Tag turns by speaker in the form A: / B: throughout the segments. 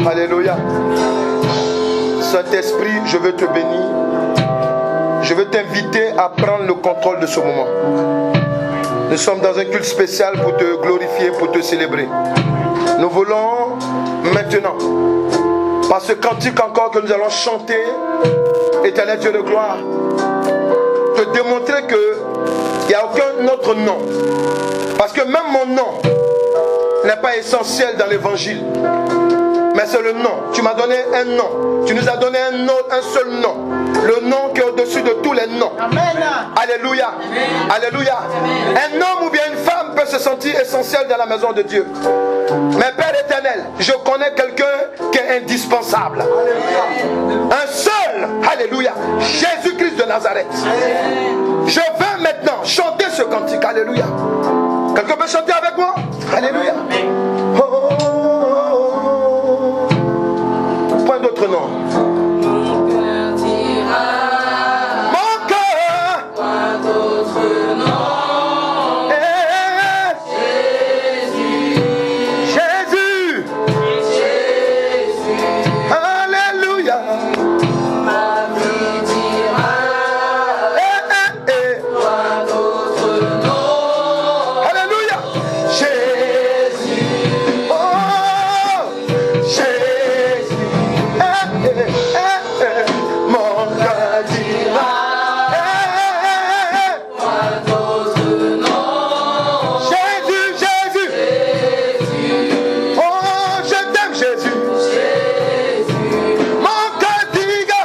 A: Alléluia. Saint-Esprit, je veux te bénir. Je veux t'inviter à prendre le contrôle de ce moment. Nous sommes dans un culte spécial pour te glorifier, pour te célébrer. Nous voulons maintenant, par ce cantique encore que nous allons chanter, Éternel Dieu de gloire, te démontrer qu'il n'y a aucun autre nom. Parce que même mon nom n'est pas essentiel dans l'évangile. Mais c'est le nom. Tu m'as donné un nom. Tu nous as donné un nom, un seul nom. Le nom qui est au-dessus de tous les noms. Amen. Alléluia. Amen. Alléluia. Amen. Un homme ou bien une femme peut se sentir essentiel dans la maison de Dieu. Mais Père éternel, je connais quelqu'un qui est indispensable. Alléluia. Un seul. Alléluia. Jésus-Christ de Nazareth. Amen. Je veux maintenant chanter ce cantique. Alléluia. Quelqu'un peut chanter avec moi? Alléluia. Oh, oh, oh, oh. Point d'autre nom.
B: Mon cœur dira.
A: Mon cœur.
B: Point d'autre nom. Jésus.
A: Jésus.
B: Jésus.
A: Alléluia.
B: Ma vie dira. Point d'autre nom.
A: Alléluia.
B: Jésus.
A: Oh, Jésus. Mon cœur dira.
B: Point d'autre nom.
A: Jésus, Jésus.
B: Jésus.
A: Oh, je t'aime, Jésus.
B: Jésus.
A: Mon cœur dira.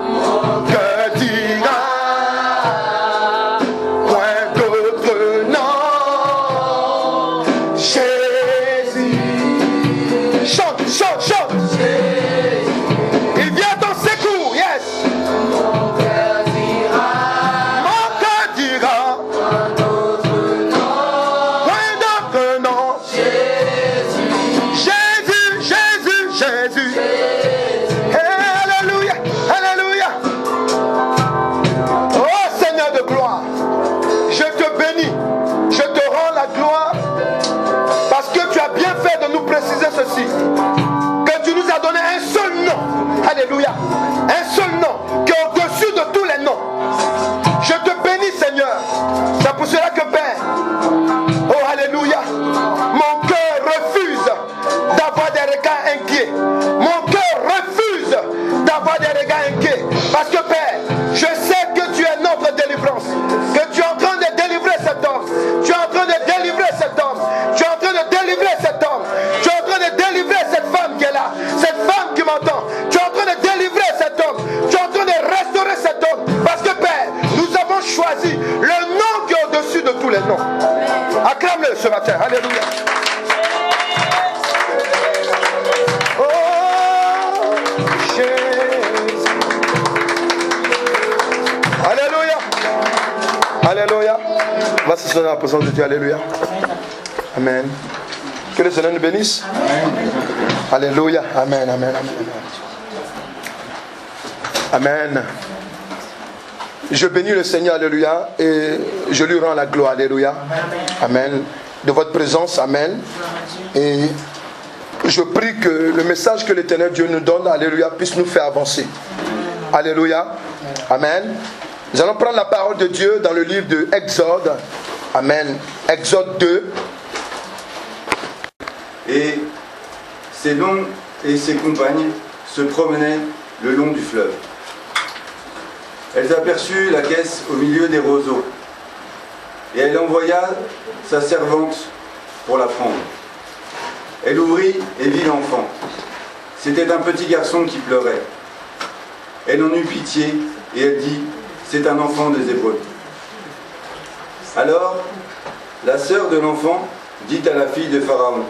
A: Mon cœur dira. Point d'autre nom. Jésus. Chante, chante, chante. Il vient à ton secours, yes.
B: Mon cœur dira.
A: Mon cœur dira.
B: Point d'autre nom.
A: Point d'autre nom.
B: Jésus.
A: Jésus, Jésus, Jésus. Alléluia, Alléluia. Oh Seigneur de gloire, je te bénis, je te rends la gloire parce que tu as bien fait de nous préciser ceci, que tu nous as donné un seul nom. Alléluia, un seul nom qui est au-dessus de tous les noms. Je te bénis Seigneur, c'est pour cela que Père, oh Alléluia, mon cœur refuse d'avoir des regards inquiets. Mon cœur refuse d'avoir des regards inquiets. Parce que Père, je sais que tu es notre délivrance. Que tu es en train de délivrer cet homme. Tu es en train de délivrer cet homme. Tu es en train de délivrer cet homme. Tu es en train de délivrer cette femme qui est là. Cette femme qui m'entend. Tu es en train de délivrer cet homme. Tu es en train de restaurer cet homme. Parce que Père, nous avons choisi le nom qui est au-dessus de tous les noms. Acclame-le ce matin. Alléluia. Oh, Jésus. Alléluia. Alléluia. On va se sonner à la présence de Dieu. Alléluia. Amen. Que le Seigneur nous bénisse. Alléluia. Amen. Amen. Amen. Amen. Je bénis le Seigneur. Alléluia. Et je lui rends la gloire. Alléluia. Amen. De votre présence. Amen. Et je prie que le message que l'Éternel Dieu nous donne, alléluia, puisse nous faire avancer. Alléluia. Amen. Nous allons prendre la parole de Dieu dans le livre de Exode. Amen. Exode 2.
C: Et ses longs et ses compagnes se promenaient le long du fleuve. Elles aperçurent la caisse au milieu des roseaux. Et elle envoya sa servante pour la prendre. Elle ouvrit et vit l'enfant. C'était un petit garçon qui pleurait. Elle en eut pitié et elle dit, c'est un enfant des Hébreux. Alors, la sœur de l'enfant dit à la fille de Pharaon,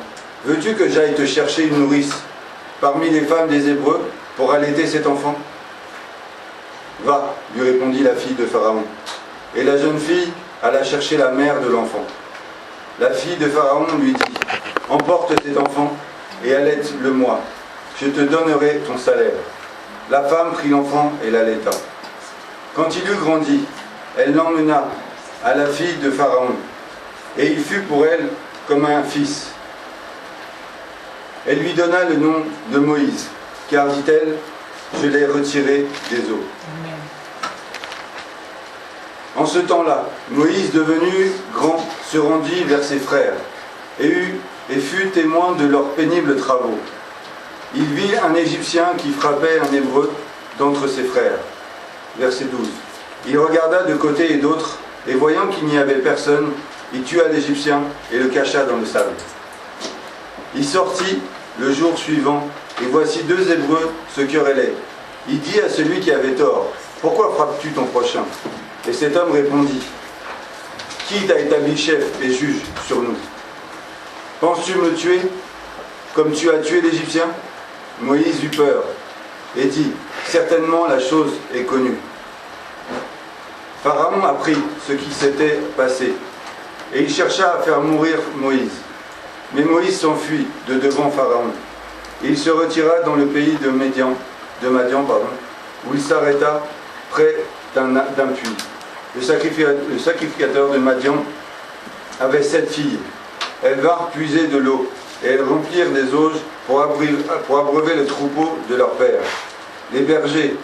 C: veux-tu que j'aille te chercher une nourrice parmi les femmes des Hébreux pour allaiter cet enfant? Va, lui répondit la fille de Pharaon. Et la jeune fille alla chercher la mère de l'enfant. La fille de Pharaon lui dit, emporte cet enfant et allaite-le-moi. Je te donnerai ton salaire. La femme prit l'enfant et l'allaita. Quand il eut grandi, elle l'emmena à la fille de Pharaon, et il fut pour elle comme un fils. Elle lui donna le nom de Moïse, car, dit-elle, je l'ai retiré des eaux. En ce temps-là, Moïse, devenu grand, se rendit vers ses frères et fut témoin de leurs pénibles travaux. Il vit un Égyptien qui frappait un Hébreu d'entre ses frères. Verset 12. Il regarda de côté et d'autre, et voyant qu'il n'y avait personne, il tua l'Égyptien et le cacha dans le sable. Il sortit le jour suivant, et voici deux Hébreux se querellaient. Il dit à celui qui avait tort, « Pourquoi frappes-tu ton prochain ?» Et cet homme répondit, « Qui t'a établi chef et juge sur nous? Penses-tu me tuer comme tu as tué l'Égyptien ?» Moïse eut peur et dit, « Certainement la chose est connue. » Pharaon apprit ce qui s'était passé, et il chercha à faire mourir Moïse. Mais Moïse s'enfuit de devant Pharaon. Et il se retira dans le pays de Madian, où il s'arrêta près d'un puits. Le sacrificateur de Madian avait 7 filles. Elles vinrent puiser de l'eau, et elles remplirent des auges pour abreuver le troupeau de leur père. Les bergers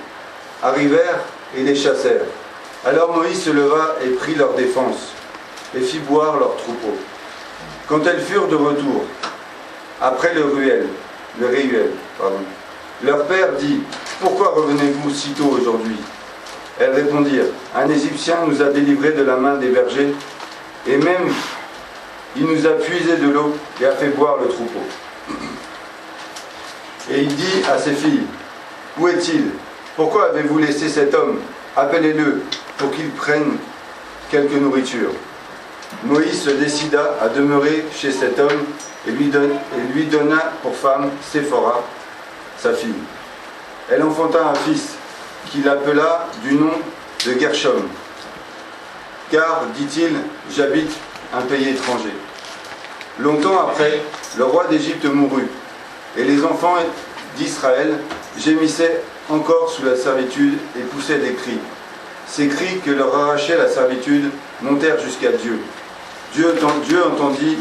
C: arrivèrent et les chassèrent. Alors Moïse se leva et prit leur défense, et fit boire leur troupeau. Quand elles furent de retour, après le réuel, leur père dit, « Pourquoi revenez-vous si tôt aujourd'hui ?» Elles répondirent, « Un Égyptien nous a délivrés de la main des bergers, et même il nous a puisé de l'eau et a fait boire le troupeau. » Et il dit à ses filles, « Où est-il? Pourquoi avez-vous laissé cet homme? Appelez-le pour qu'il prenne quelque nourriture. » Moïse se décida à demeurer chez cet homme et lui donna pour femme Séphora, sa fille. Elle enfanta un fils qu'il appela du nom de Gershom. Car, dit-il, j'habite un pays étranger. Longtemps après, le roi d'Égypte mourut, et les enfants d'Israël gémissaient encore sous la servitude et poussaient des cris. Ces cris que leur arrachait la servitude montèrent jusqu'à Dieu. Dieu entendit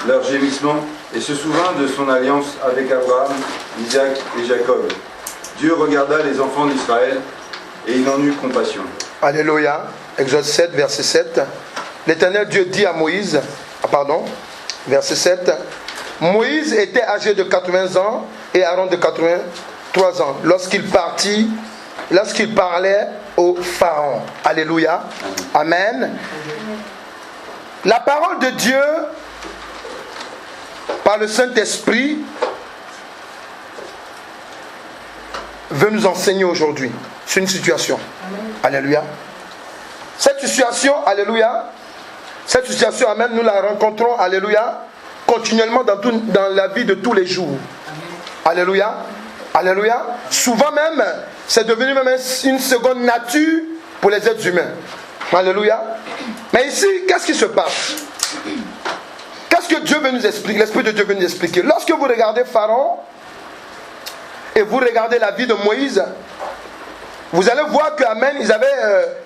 C: leurs gémissements et se souvint de son alliance avec Abraham, Isaac et Jacob. Dieu regarda les enfants d'Israël et il en eut compassion.
A: Alléluia. Exode 7, verset 7. L'Éternel Dieu dit à Moïse, verset 7, Moïse était âgé de 80 ans et Aaron de 83 ans lorsqu'il parlait au Pharaon. Alléluia. Amen. La parole de Dieu, par le Saint-Esprit, veut nous enseigner aujourd'hui sur une situation. Alléluia. Cette situation, alléluia, cette situation, amen, nous la rencontrons, alléluia, continuellement dans la vie de tous les jours. Alléluia. Alléluia. Souvent même, c'est devenu même une seconde nature pour les êtres humains. Alléluia. Mais ici, qu'est-ce qui se passe? Qu'est-ce que Dieu veut nous expliquer? L'Esprit de Dieu veut nous expliquer. Lorsque vous regardez Pharaon et vous regardez la vie de Moïse, vous allez voir que, amen, ils avaient,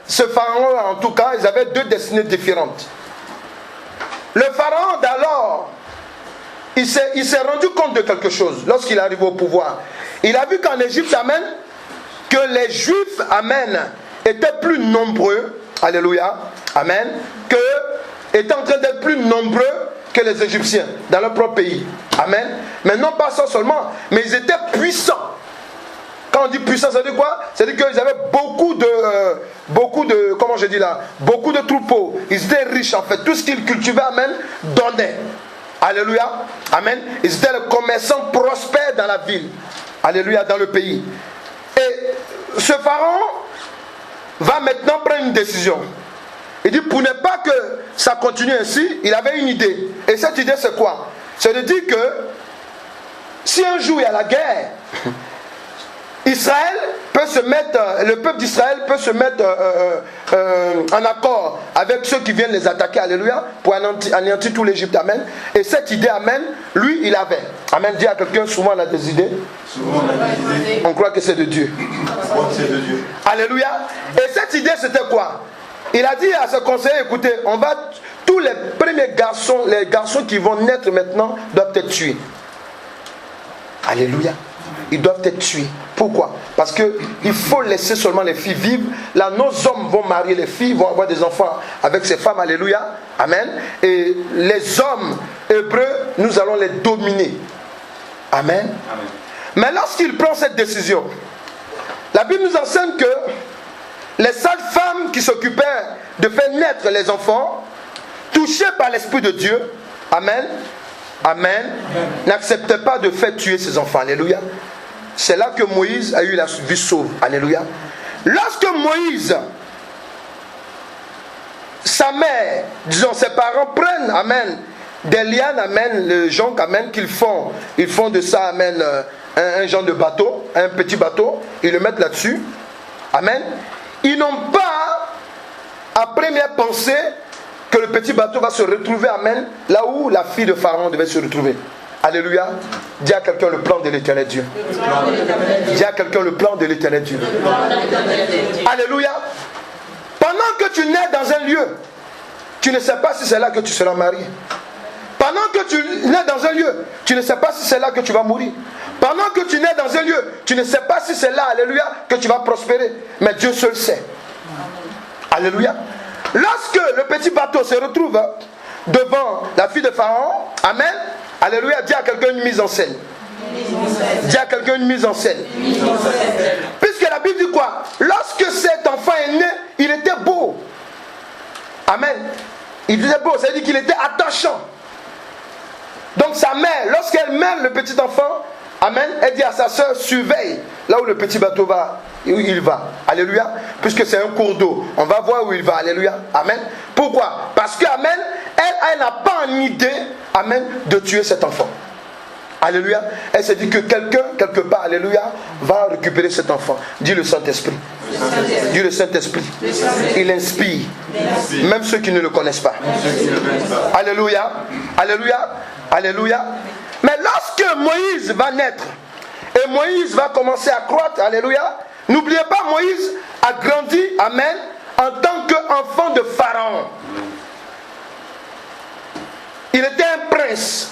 A: ce Pharaon en tout cas, ils avaient deux destinées différentes. Le Pharaon d'alors, il s'est rendu compte de quelque chose lorsqu'il arrive au pouvoir. Il a vu qu'en Égypte, amen, que les Juifs, amen, étaient plus nombreux, alléluia, amen, étaient en train d'être plus nombreux que les Égyptiens dans leur propre pays, amen. Mais non pas ça seulement, mais ils étaient puissants. Quand on dit puissant, ça veut dire quoi? Ça veut dire qu'ils avaient beaucoup de, comment je dis là, beaucoup de troupeaux. Ils étaient riches en fait. Tout ce qu'ils cultivaient, amen, donnait. Alléluia, amen. Ils étaient les commerçants prospères dans la ville. Alléluia, dans le pays. Et ce pharaon va maintenant prendre une décision. Il dit, pour ne pas que ça continue ainsi, il avait une idée. Et cette idée, c'est quoi? C'est de dire que si un jour il y a la guerre, Israël peut se mettre, le peuple d'Israël peut se mettre en accord avec ceux qui viennent les attaquer, alléluia, pour anéantir tout l'Égypte, amen. Et cette idée, amen, lui, il avait. Amen, dis à quelqu'un, souvent on a des idées.
C: Souvent on a des idées.
A: On croit que c'est de Dieu.
C: On croit que c'est de Dieu.
A: Alléluia. Et cette idée, c'était quoi? Il a dit à ses conseillers, écoutez, tous les premiers garçons, les garçons qui vont naître maintenant, doivent être tués. Alléluia. Ils doivent être tués. Pourquoi? Parce qu'il faut laisser seulement les filles vivre. Là, nos hommes vont marier les filles, vont avoir des enfants avec ces femmes. Alléluia. Amen. Et les hommes hébreux, nous allons les dominer. Amen.
C: Amen.
A: Mais lorsqu'il prend cette décision, la Bible nous enseigne que les sages-femmes qui s'occupaient de faire naître les enfants, touchés par l'Esprit de Dieu, Amen, Amen, n'acceptaient pas de faire tuer ses enfants. Alléluia. C'est là que Moïse a eu la vie sauve. Alléluia. Lorsque Moïse, sa mère, disons ses parents prennent, Amen, des lianes, Amen, le jonc, Amen, qu'ils font. Ils font de ça, Amen, un genre de bateau, un petit bateau. Ils le mettent là-dessus. Amen. Ils n'ont pas, à première pensée, que le petit bateau va se retrouver, Amen, là où la fille de Pharaon devait se retrouver. Alléluia. Dis à quelqu'un le plan de l'éternel Dieu. Dis à quelqu'un le plan de l'éternel Dieu. Alléluia. Pendant que tu nais dans un lieu, tu ne sais pas si c'est là que tu seras marié. Pendant que tu nais dans un lieu, tu ne sais pas si c'est là que tu vas mourir. Pendant que tu nais dans un lieu, tu ne sais pas si c'est là, alléluia, que tu vas prospérer. Mais Dieu seul sait. Alléluia. Lorsque le petit bateau se retrouve devant la fille de Pharaon, Amen, alléluia, dis à quelqu'un une mise en scène. Dis à quelqu'un une mise en scène. Puisque la Bible dit quoi? Lorsque cet enfant est né, il était beau. Amen. Il était beau, ça veut dire qu'il était attachant. Donc sa mère, lorsqu'elle mène le petit enfant, Amen, elle dit à sa soeur, surveille là où le petit bateau va, où il va. Alléluia. Puisque c'est un cours d'eau, on va voir où il va. Alléluia. Amen. Pourquoi? Parce que, Amen, elle n'a pas en idée, Amen, de tuer cet enfant. Alléluia. Elle se dit que quelqu'un, quelque part, alléluia, va récupérer cet enfant. Dis le Saint-Esprit. Dis le Saint-Esprit. Il inspire. Même ceux qui ne le connaissent pas. Alléluia. Alléluia. Alléluia. Mais lorsque Moïse va naître, et Moïse va commencer à croître, alléluia, n'oubliez pas, Moïse a grandi, Amen, en tant qu'enfant de Pharaon. Il était un prince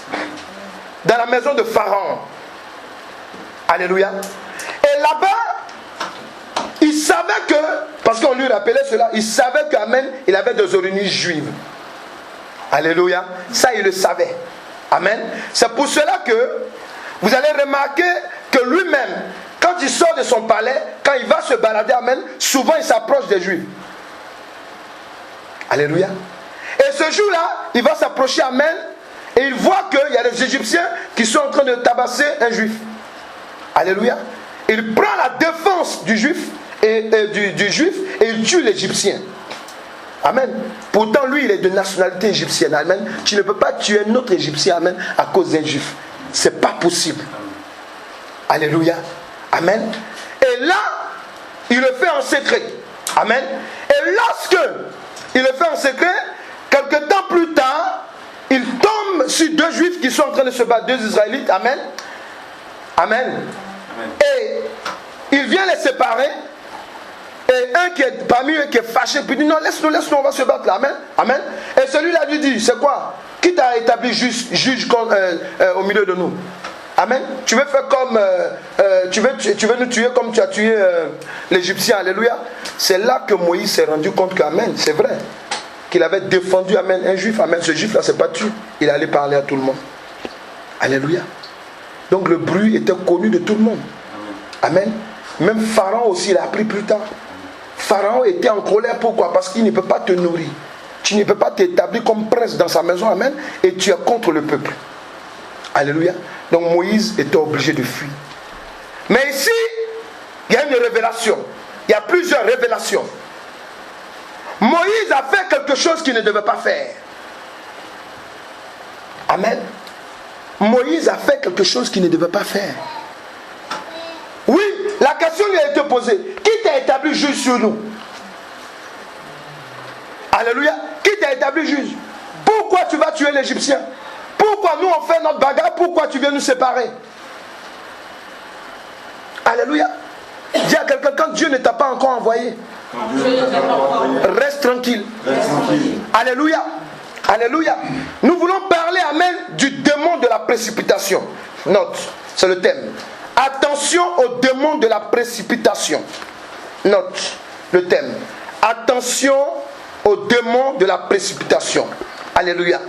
A: dans la maison de Pharaon. Alléluia. Et là-bas, il savait que, parce qu'on lui rappelait cela, il savait qu'Amen, il avait des origines juives. Alléluia. Ça, il le savait. Amen. C'est pour cela que vous allez remarquer que lui-même, quand il sort de son palais, quand il va se balader, Amen, souvent il s'approche des Juifs. Alléluia. Et ce jour-là, il va s'approcher, Amen, et il voit qu'il y a des Égyptiens qui sont en train de tabasser un Juif. Alléluia. Il prend la défense du Juif et il tue l'Égyptien. Amen. Pourtant, lui, il est de nationalité égyptienne. Amen. Tu ne peux pas tuer un autre Égyptien, Amen, à cause d'un Juif. C'est pas possible. Alléluia. Amen. Et là, il le fait en secret. Amen. Et lorsque il le fait en secret, quelque temps plus tard, il tombe sur deux Juifs qui sont en train de se battre, deux Israélites. Amen. Amen. Et il vient les séparer. Et un qui est parmi eux qui est fâché, puis dit non, laisse-nous, on va se battre là. Amen. Amen. Et celui-là lui dit, c'est quoi? Qui t'a établi juge au milieu de nous? Amen. Tu veux faire comme tu veux nous tuer comme tu as tué l'Égyptien. Alléluia. C'est là que Moïse s'est rendu compte qu'Amen, c'est vrai, qu'il avait défendu, Amen, un juif. Amen. Ce juif là s'est pas tué. Il allait parler à tout le monde. Alléluia. Donc le bruit était connu de tout le monde. Amen. Même Pharaon aussi, il a appris plus tard. Pharaon était en colère. Pourquoi? Parce qu'il ne peut pas te nourrir. Tu ne peux pas t'établir comme prince dans sa maison. Amen. Et tu es contre le peuple. Alléluia. Donc Moïse était obligé de fuir. Mais ici, il y a une révélation. Il y a plusieurs révélations. Moïse a fait quelque chose qu'il ne devait pas faire. Amen. Moïse a fait quelque chose qu'il ne devait pas faire. Oui, la question lui a été posée. Qui t'a établi juge sur nous? Alléluia. Qui t'a établi juge? Pourquoi tu vas tuer l'Égyptien? Pourquoi nous on fait notre bagarre? Pourquoi tu viens nous séparer? Alléluia. Dis à quelqu'un, quand Dieu ne t'a pas encore envoyé, reste tranquille. Alléluia. Alléluia. Nous voulons parler, Amen, du démon de la précipitation. Note, c'est le thème. Attention aux démons de la précipitation. Note, le thème. Attention aux démons de la précipitation. Alléluia.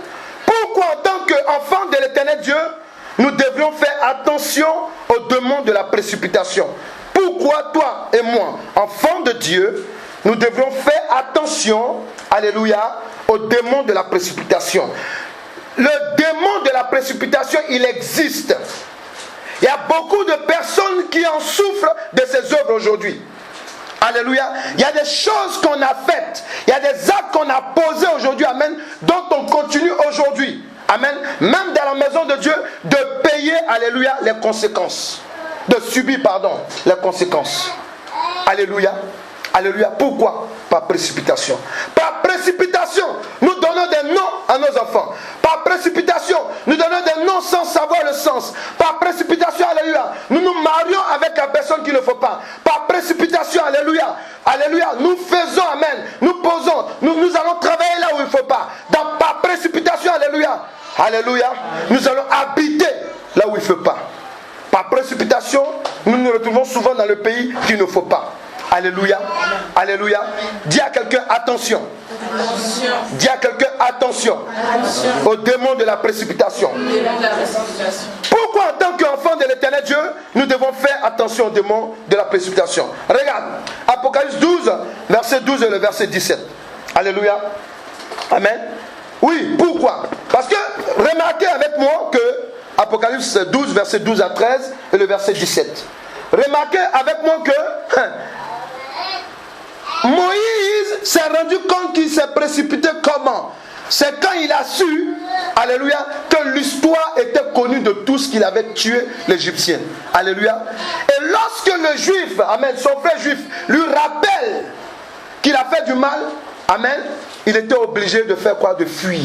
A: Pourquoi en tant qu'enfants de l'Éternel Dieu, nous devrions faire attention aux démons de la précipitation? Pourquoi toi et moi, enfants de Dieu, nous devrions faire attention, alléluia, aux démons de la précipitation? Le démon de la précipitation, il existe. Il y a beaucoup de personnes qui en souffrent de ces œuvres aujourd'hui. Alléluia. Il y a des choses qu'on a faites. Il y a des actes qu'on a posés aujourd'hui. Amen. Dont on continue aujourd'hui. Amen. Même dans la maison de Dieu, de payer, alléluia, les conséquences. De subir, pardon, les conséquences. Alléluia. Alléluia. Pourquoi? Par précipitation. Par précipitation, nous donnons des noms à nos enfants. Par précipitation, nous donnons des noms sans savoir le sens. Par précipitation, alléluia, nous nous marions avec la personne qu'il ne faut pas. Par précipitation, alléluia, alléluia, nous faisons, amen, nous posons, nous allons travailler là où il ne faut pas. Par précipitation, alléluia, alléluia, nous allons habiter là où il ne faut pas. Par précipitation, nous nous retrouvons souvent dans le pays qu'il ne faut pas. Alléluia, alléluia. Dis à quelqu'un attention.
B: Attention.
A: Dis à quelqu'un attention.
B: Attention.
A: Aux démons de la précipitation.
B: Démons de la précipitation.
A: Pourquoi en tant qu'enfant de l'Éternel Dieu, nous devons faire attention aux démons de la précipitation? Regarde, Apocalypse 12, verset 12 et le verset 17. Alléluia. Amen. Oui, pourquoi? Parce que remarquez avec moi que Apocalypse 12, verset 12 à 13 et le verset 17. Remarquez avec moi que Moïse s'est rendu compte qu'il s'est précipité comment? C'est quand il a su, alléluia, que l'histoire était connue de tous qu'il avait tué l'Égyptien. Alléluia. Et lorsque le juif, amen, son frère juif, lui rappelle qu'il a fait du mal, amen, il était obligé de faire quoi? De fuir.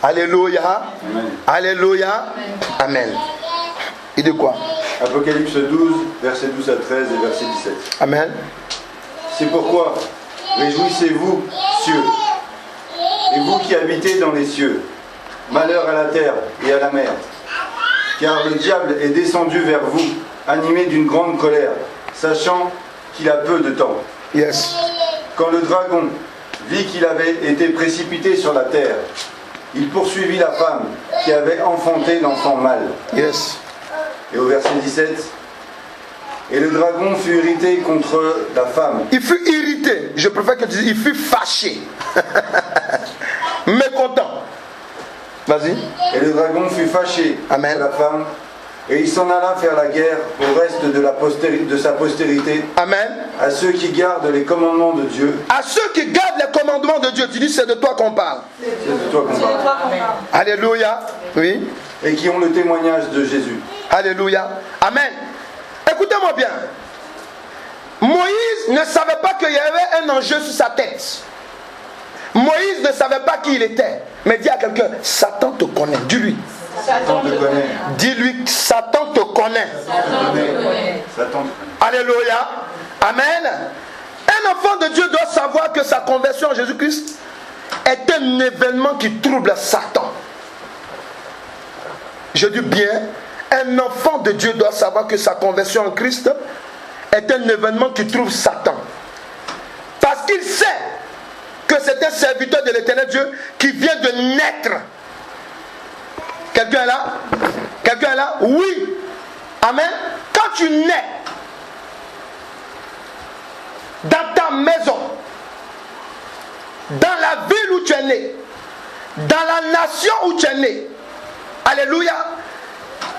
A: Alléluia.
C: Amen.
A: Alléluia. Amen. Il dit quoi?
C: Apocalypse 12, versets 12 à 13 et verset 17.
A: Amen.
C: C'est pourquoi, réjouissez-vous, cieux, et vous qui habitez dans les cieux, malheur à la terre et à la mer, car le diable est descendu vers vous, animé d'une grande colère, sachant qu'il a peu de temps.
A: Yes.
C: Quand le dragon vit qu'il avait été précipité sur la terre, il poursuivit la femme qui avait enfanté l'enfant mâle.
A: Yes.
C: Et au verset 17, et le dragon fut irrité contre la femme.
A: Il fut irrité. Je préfère que tu dises, il fut fâché. Mécontent. Vas-y.
C: Et le dragon fut fâché
A: Amen.
C: contre la femme, et il s'en alla faire la guerre au reste de sa postérité,
A: Amen.
C: à ceux qui gardent les commandements de Dieu.
A: À ceux qui gardent les commandements de Dieu. Tu dis, c'est de toi qu'on parle.
C: C'est de toi qu'on parle.
A: Alléluia. Oui.
C: Et qui ont le témoignage de Jésus.
A: Alléluia. Amen. Écoutez-moi bien. Moïse ne savait pas qu'il y avait un enjeu sur sa tête. Moïse ne savait pas qui il était. Mais dis à quelqu'un, Satan te connaît. Dis-lui.
C: Satan te connaît.
A: Dis-lui, Satan te connaît.
C: Satan te connaît.
A: Alléluia. Amen. Un enfant de Dieu doit savoir que sa conversion en Jésus-Christ est un événement qui trouble Satan. Je dis bien, un enfant de Dieu doit savoir que sa conversion en Christ est un événement qui trouble Satan. Parce qu'il sait que c'est un serviteur de l'Éternel Dieu qui vient de naître. Quelqu'un est là? Quelqu'un est là? Oui. Amen. Quand tu nais dans ta maison, dans la ville où tu es né, dans la nation où tu es né, alléluia,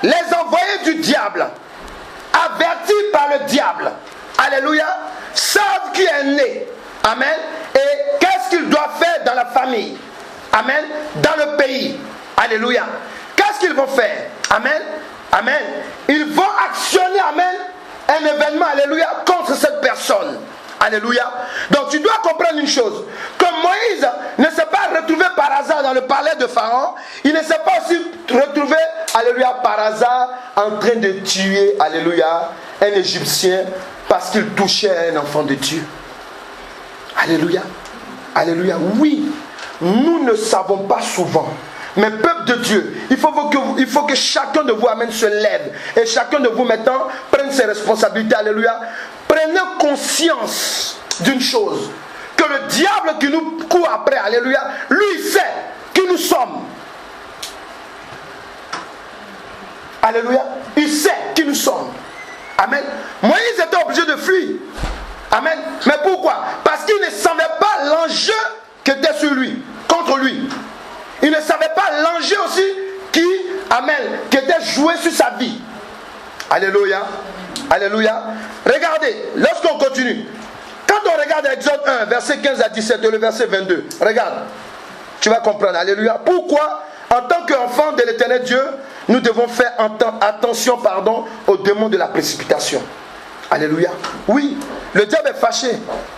A: les envoyés du diable, avertis par le diable, alléluia, savent qui est né, amen, et qu'est-ce qu'ils doivent faire dans la famille, amen, dans le pays, alléluia. Qu'est-ce qu'ils vont faire, amen, amen, ils vont actionner, amen, un événement, alléluia, contre cette personne. Alléluia. Donc tu dois comprendre une chose, que Moïse ne s'est pas retrouvé par hasard dans le palais de Pharaon. Il ne s'est pas aussi retrouvé, alléluia, par hasard en train de tuer, alléluia, un Égyptien parce qu'il touchait un enfant de Dieu. Alléluia. Alléluia. Oui, nous ne savons pas souvent Mais peuple de Dieu, il faut que chacun de vous, amen, se lève. Et chacun de vous maintenant prenne ses responsabilités. Alléluia. Prenez conscience d'une chose. Que le diable qui nous court après, alléluia, lui il sait qui nous sommes. Alléluia. Il sait qui nous sommes. Amen. Moïse était obligé de fuir. Amen. Mais pourquoi? Parce qu'il ne savait pas l'enjeu qui était sur lui, contre lui. Il ne savait pas l'enjeu aussi qui était joué sur sa vie. Alléluia. Alléluia. Regardez, lorsqu'on continue. Quand on regarde Exode 1, verset 15 à 17 et le verset 22, regarde. Tu vas comprendre. Alléluia. Pourquoi, en tant qu'enfant de l'Éternel Dieu, nous devons faire attention, aux démons de la précipitation. Alléluia. Oui, le diable est fâché.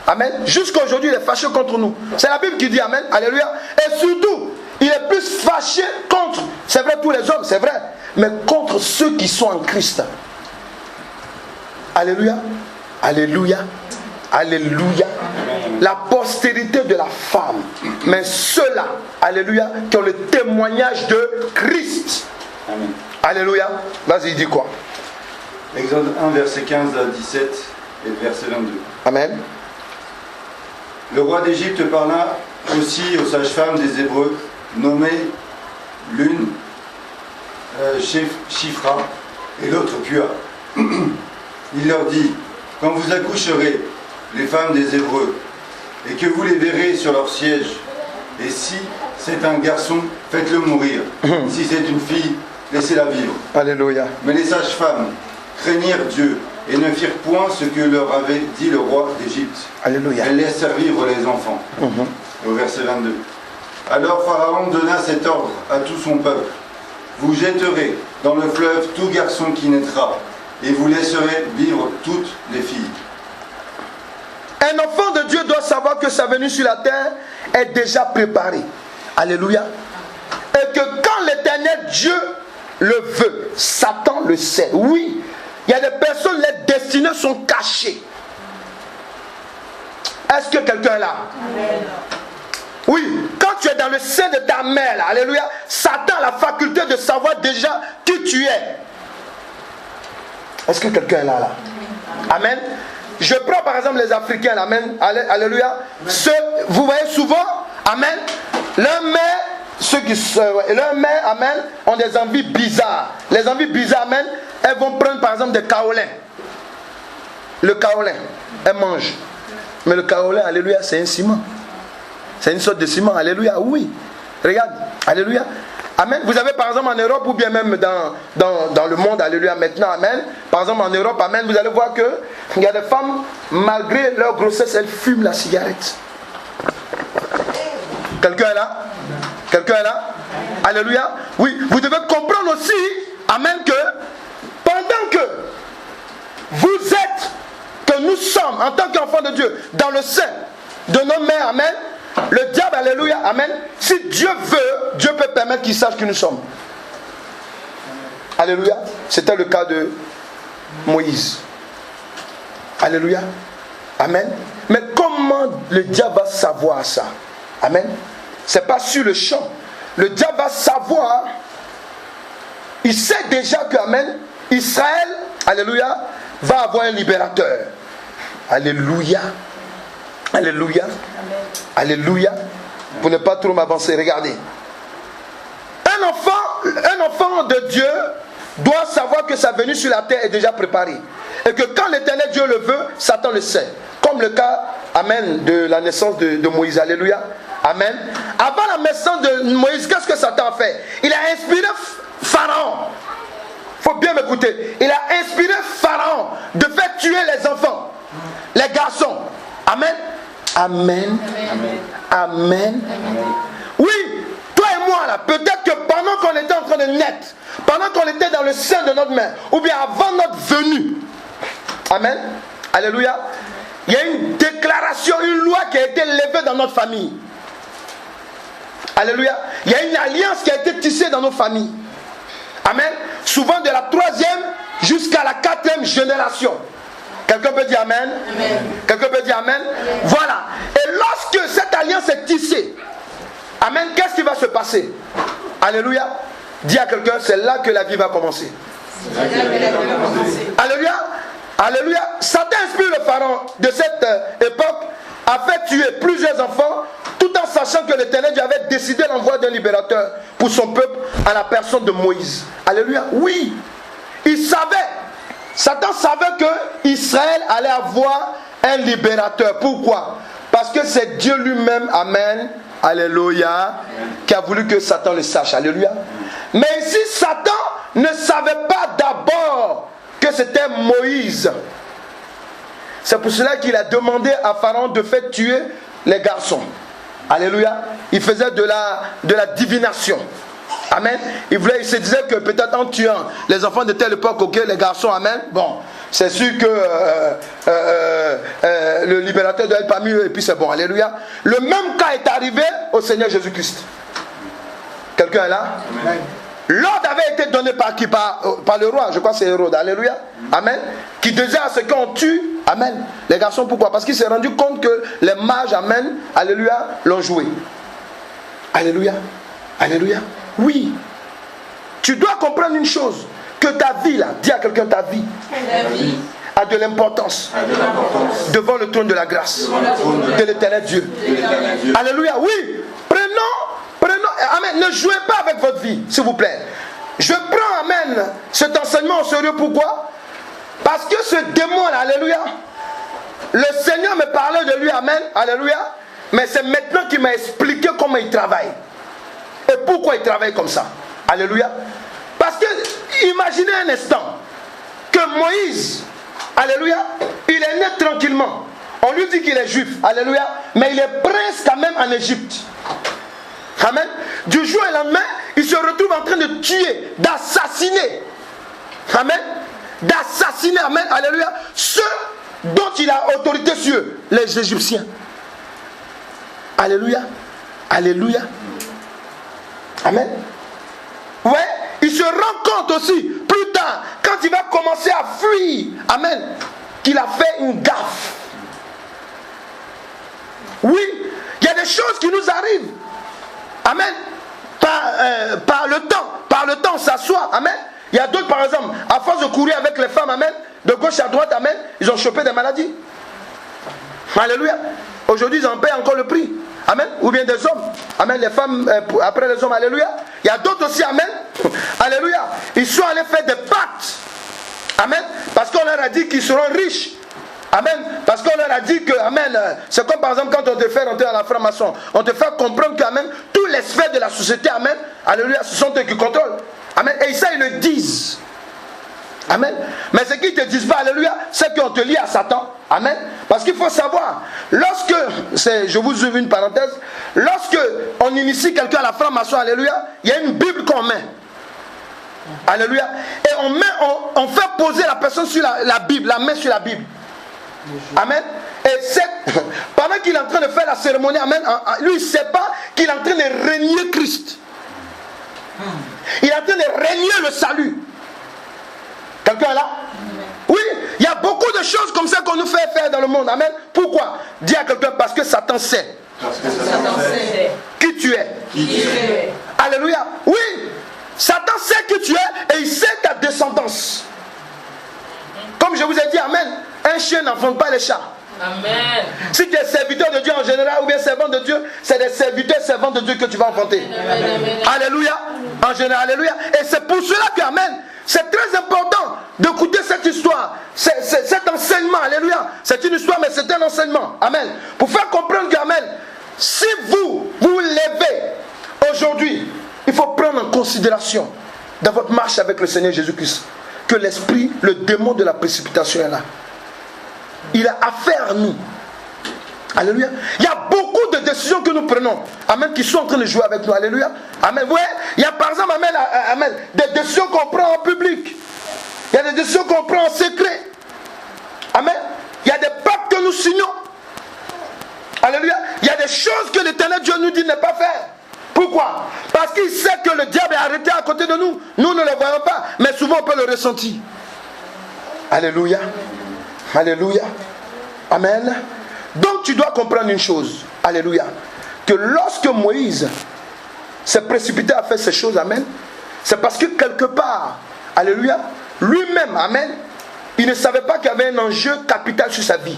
A: Amen. Jusqu'à aujourd'hui, il est fâché contre nous. C'est la Bible qui dit Amen. Alléluia. Et surtout, il est plus fâché contre, c'est vrai, tous les hommes, c'est vrai, mais contre ceux qui sont en Christ. Alléluia. Alléluia. Alléluia. La postérité de la femme. Mais ceux-là, alléluia, qui ont le témoignage de Christ.
C: Amen.
A: Alléluia. Vas-y, dis quoi?
C: Exode 1, verset 15 à 17 et verset 22.
A: Amen.
C: Le roi d'Égypte parla aussi aux sages-femmes des Hébreux, nommées l'une Shifra et l'autre Pua. Il leur dit, quand vous accoucherez, les femmes des Hébreux, et que vous les verrez sur leur siège, et si c'est un garçon, faites-le mourir. Si c'est une fille, laissez-la vivre.
A: Alléluia.
C: Mais les sages-femmes craignirent Dieu et ne firent point ce que leur avait dit le roi d'Égypte.
A: Alléluia.
C: Elles laissèrent vivre les enfants. Au verset 22. Alors Pharaon donna cet ordre à tout son peuple. Vous jetterez dans le fleuve tout garçon qui naîtra, et vous laisserez vivre toutes les filles.
A: Un enfant de Dieu doit savoir que sa venue sur la terre est déjà préparée. Alléluia. Et que quand l'Éternel Dieu le veut, Satan le sait. Oui, il y a des personnes, les destinées sont cachées. Est-ce que quelqu'un est là? Amen. Oui, quand tu es dans le sein de ta mère, là, alléluia, Satan a la faculté de savoir déjà qui tu es. Est-ce que quelqu'un est là? Amen. Je prends par exemple les Africains, amen, alléluia. Vous voyez souvent, amen, leur mère, amen, ont des envies bizarres. Les envies bizarres, amen, elles vont prendre par exemple des kaolins. Le kaolin, elles mangent. Mais le kaolin, alléluia, c'est un ciment. C'est une sorte de ciment, alléluia, oui. Regarde, alléluia. Amen. Vous avez par exemple en Europe ou bien même dans le monde, alléluia, maintenant, amen. Par exemple en Europe, amen, vous allez voir que il y a des femmes, malgré leur grossesse, elles fument la cigarette. Quelqu'un est là? Quelqu'un est là? Alléluia. Oui, vous devez comprendre aussi, amen, que pendant que vous êtes, que nous sommes, en tant qu'enfants de Dieu, dans le sein de nos mères, amen, le diable, alléluia, amen, si Dieu veut, Dieu peut permettre qu'il sache qui nous sommes. Alléluia. C'était le cas de Moïse. Alléluia. Amen. Mais comment le diable va savoir ça? Amen. C'est pas sur le champ. Le diable va savoir. Il sait déjà que, amen, Israël, alléluia, va avoir un libérateur. Alléluia. Alléluia. Alléluia. Pour ne pas trop m'avancer, regardez. Un enfant de Dieu doit savoir que sa venue sur la terre est déjà préparée. Et que quand l'Éternel Dieu le veut, Satan le sait. Comme le cas, amen, de la naissance de Moïse. Alléluia. Amen. Avant la naissance de Moïse, qu'est-ce que Satan a fait? Il a inspiré Pharaon. Il faut bien m'écouter. Il a inspiré Pharaon de faire tuer les enfants, les garçons. Amen. Amen. Amen. Amen. Amen. Oui, toi et moi là, peut-être que pendant qu'on était en train de naître, pendant qu'on était dans le sein de notre mère, ou bien avant notre venue, amen, alléluia, il y a une déclaration, une loi qui a été levée dans notre famille. Alléluia. Il y a une alliance qui a été tissée dans nos familles. Amen. Souvent de la 3e jusqu'à la 4e génération. Quelqu'un peut dire amen? Amen. Quelqu'un peut dire amen? Amen. Voilà. Et lorsque cette alliance est tissée, amen, qu'est-ce qui va se passer? Alléluia. Dis à quelqu'un, c'est là que la vie va commencer. Alléluia. Alléluia. Satan inspire le pharaon de cette époque a fait tuer plusieurs enfants tout en sachant que l'Éternel Dieu avait décidé l'envoi d'un libérateur pour son peuple à la personne de Moïse. Alléluia. Oui. Il savait. Satan savait que Israël allait avoir un libérateur. Pourquoi? Parce que c'est Dieu lui-même, amen, alléluia, qui a voulu que Satan le sache. Alléluia. Mais ici, Satan ne savait pas d'abord que c'était Moïse. C'est pour cela qu'il a demandé à Pharaon de faire tuer les garçons. Alléluia. Il faisait de la divination. Amen. Il se disait que peut-être en tuant les enfants de telle époque, ok, les garçons, amen. Bon, c'est sûr que le libérateur doit être parmi eux et puis c'est bon. Alléluia. Le même cas est arrivé au Seigneur Jésus-Christ. Quelqu'un est là? Amen. L'ordre avait été donné par qui? Par le roi, je crois que c'est Hérode. Alléluia. Amen. Qui disait à ceux qu'on tue, amen, les garçons. Pourquoi? Parce qu'il s'est rendu compte que les mages, amen, alléluia, l'ont joué. Alléluia. Alléluia. Oui. Tu dois comprendre une chose. Que ta vie là, dis à quelqu'un ta vie, a de l'importance devant le trône de la grâce de l'Éternel Dieu. Alléluia. Oui. Prenons, amen, ne jouez pas avec votre vie, s'il vous plaît. Je prends, amen, cet enseignement au sérieux. Pourquoi? Parce que ce démon là, alléluia, le Seigneur me parlait de lui, amen, alléluia, mais c'est maintenant qu'il m'a expliqué comment il travaille. Et pourquoi il travaille comme ça. Alléluia. Parce que, imaginez un instant, que Moïse, alléluia, il est né tranquillement. On lui dit qu'il est juif, alléluia, mais il est prince quand même en Égypte. Amen. Du jour au lendemain, il se retrouve en train de tuer, d'assassiner. Amen. D'assassiner, amen, alléluia, ceux dont il a autorité sur eux, les Égyptiens. Alléluia. Alléluia. Amen. Ouais, il se rend compte aussi, plus tard, quand il va commencer à fuir, amen, qu'il a fait une gaffe. Oui, il y a des choses qui nous arrivent. Amen. Par le temps, on s'assoit. Amen. Il y a d'autres, par exemple, à force de courir avec les femmes, amen, de gauche à droite, amen, ils ont chopé des maladies. Alléluia. Aujourd'hui, ils en paient encore le prix. Amen. Ou bien des hommes. Amen. Les femmes après les hommes. Alléluia. Il y a d'autres aussi. Amen. Alléluia. Ils sont allés faire des pactes. Amen. Parce qu'on leur a dit qu'ils seront riches. Amen. Parce qu'on leur a dit que, amen, c'est comme par exemple quand on te fait rentrer dans la franc-maçon. On te fait comprendre que, amen, tous les sphères de la société, amen, alléluia, ce sont eux qui contrôlent. Amen. Et ça, ils le disent. Amen. Mais ce qu'ils ne te disent pas, alléluia, c'est qu'on te lie à Satan. Amen. Parce qu'il faut savoir, lorsque, je vous ouvre une parenthèse, lorsque on initie quelqu'un à la franc-maçon, alléluia, il y a une Bible qu'on met. Alléluia. Et on fait poser la personne sur la Bible, la main sur la Bible. Amen. Et pendant qu'il est en train de faire la cérémonie, amen, lui il ne sait pas qu'il est en train de régner Christ. Il est en train de régner le salut. Quelqu'un est là? Oui, il y a beaucoup de choses comme ça qu'on nous fait faire dans le monde. Amen. Pourquoi? Dis à quelqu'un, parce que Satan sait.
B: Parce que Satan sait
A: Qui tu es.
B: qui tu es.
A: Alléluia. Oui, Satan sait qui tu es et il sait ta descendance. Comme je vous ai dit, amen, un chien n'enfante pas les chats.
B: Amen.
A: Si tu es serviteur de Dieu en général ou bien servant de Dieu, c'est des serviteurs servants de Dieu que tu vas enfanter.
B: Amen.
A: Alléluia. En général, alléluia. Et c'est pour cela que, amen, c'est très important d'écouter cette histoire, cet enseignement. Alléluia. C'est une histoire, mais c'est un enseignement. Amen. Pour faire comprendre que, amen, si vous levez aujourd'hui, il faut prendre en considération dans votre marche avec le Seigneur Jésus-Christ que l'esprit, le démon de la précipitation est là. Il a affaire à nous. Alléluia. Il y a beaucoup de décisions que nous prenons, amen, qui sont en train de jouer avec nous. Alléluia. Amen. Vous voyez, il y a par exemple, amen, des décisions qu'on prend en public. Il y a des décisions qu'on prend en secret. Amen. Il y a des pactes que nous signons. Alléluia. Il y a des choses que l'Éternel Dieu nous dit ne pas faire. Pourquoi? Parce qu'il sait que le diable est arrêté à côté de nous. Nous ne le voyons pas, mais souvent on peut le ressentir. Alléluia. Alléluia. Amen. Donc tu dois comprendre une chose. Alléluia. Que lorsque Moïse s'est précipité à faire ces choses, amen, c'est parce que quelque part, alléluia, lui-même, amen, il ne savait pas qu'il y avait un enjeu capital sur sa vie.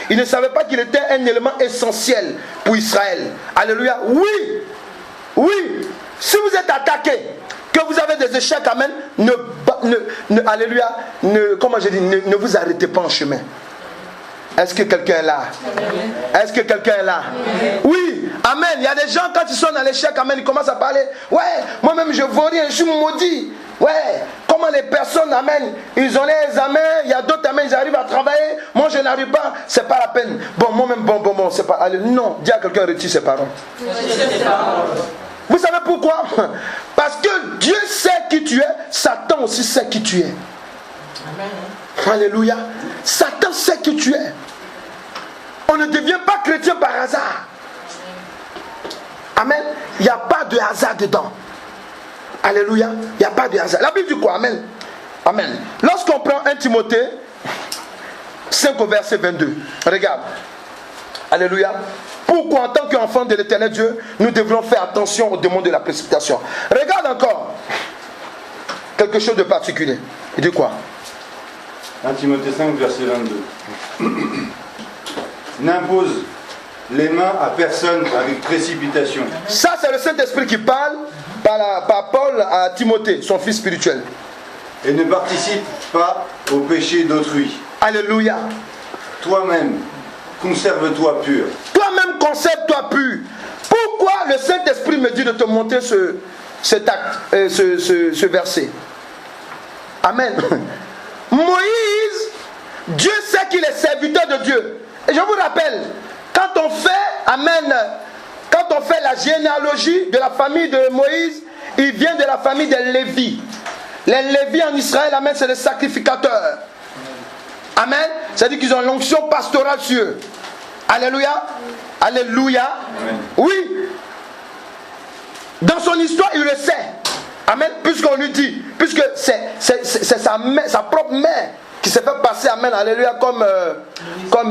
A: Il ne savait pas qu'il était un élément essentiel pour Israël. Alléluia. Oui, si vous êtes attaqué, que vous avez des échecs, amen, alléluia, comment je dis, ne vous arrêtez pas en chemin. Est-ce que quelqu'un est là? Est-ce que quelqu'un est là? Oui, amen. Il y a des gens, quand ils sont dans l'échec, amen, ils commencent à parler. Ouais, moi-même je vaux rien, je suis maudit. Ouais, comment les personnes, amen, ils ont les examens, il y a d'autres, amen, ils arrivent à travailler. Moi je n'arrive pas, c'est pas la peine. Bon, moi-même, bon, c'est pas. Allez, non, dis à quelqu'un, retire ses paroles. Vous savez pourquoi? Parce que Dieu sait qui tu es, Satan aussi sait qui tu es. Amen. Alléluia. Satan sait qui tu es. On ne devient pas chrétien par hasard. Amen. Il n'y a pas de hasard dedans. Alléluia. Il n'y a pas de hasard. La Bible dit quoi? Amen. Amen. Lorsqu'on prend 1 Timothée 5 au verset 22. Regarde. Alléluia. Pourquoi en tant qu'enfant de l'éternel Dieu, nous devrons faire attention au démon de la précipitation? Regarde encore. Quelque chose de particulier. Il dit quoi?
C: 1 Timothée 5, verset 22. N'impose les mains à personne avec précipitation.
A: Ça, c'est le Saint-Esprit qui parle par Paul à Timothée, son fils spirituel.
C: Et ne participe pas au péché d'autrui.
A: Alléluia.
C: Toi-même, conserve-toi pur.
A: Toi-même, conserve-toi pur. Pourquoi le Saint-Esprit me dit de te montrer ce verset? Amen. Moïse, Dieu sait qu'il est serviteur de Dieu. Et je vous rappelle, quand on fait la généalogie de la famille de Moïse, il vient de la famille des Lévis. Les Lévis en Israël, amen, c'est les sacrificateurs. Amen. C'est-à-dire qu'ils ont l'onction pastorale sur eux. Alléluia. Alléluia. Amen. Oui. Dans son histoire, il le sait. Amen. Puisqu'on lui dit, puisque c'est sa propre mère qui s'est fait passer, amen, alléluia, comme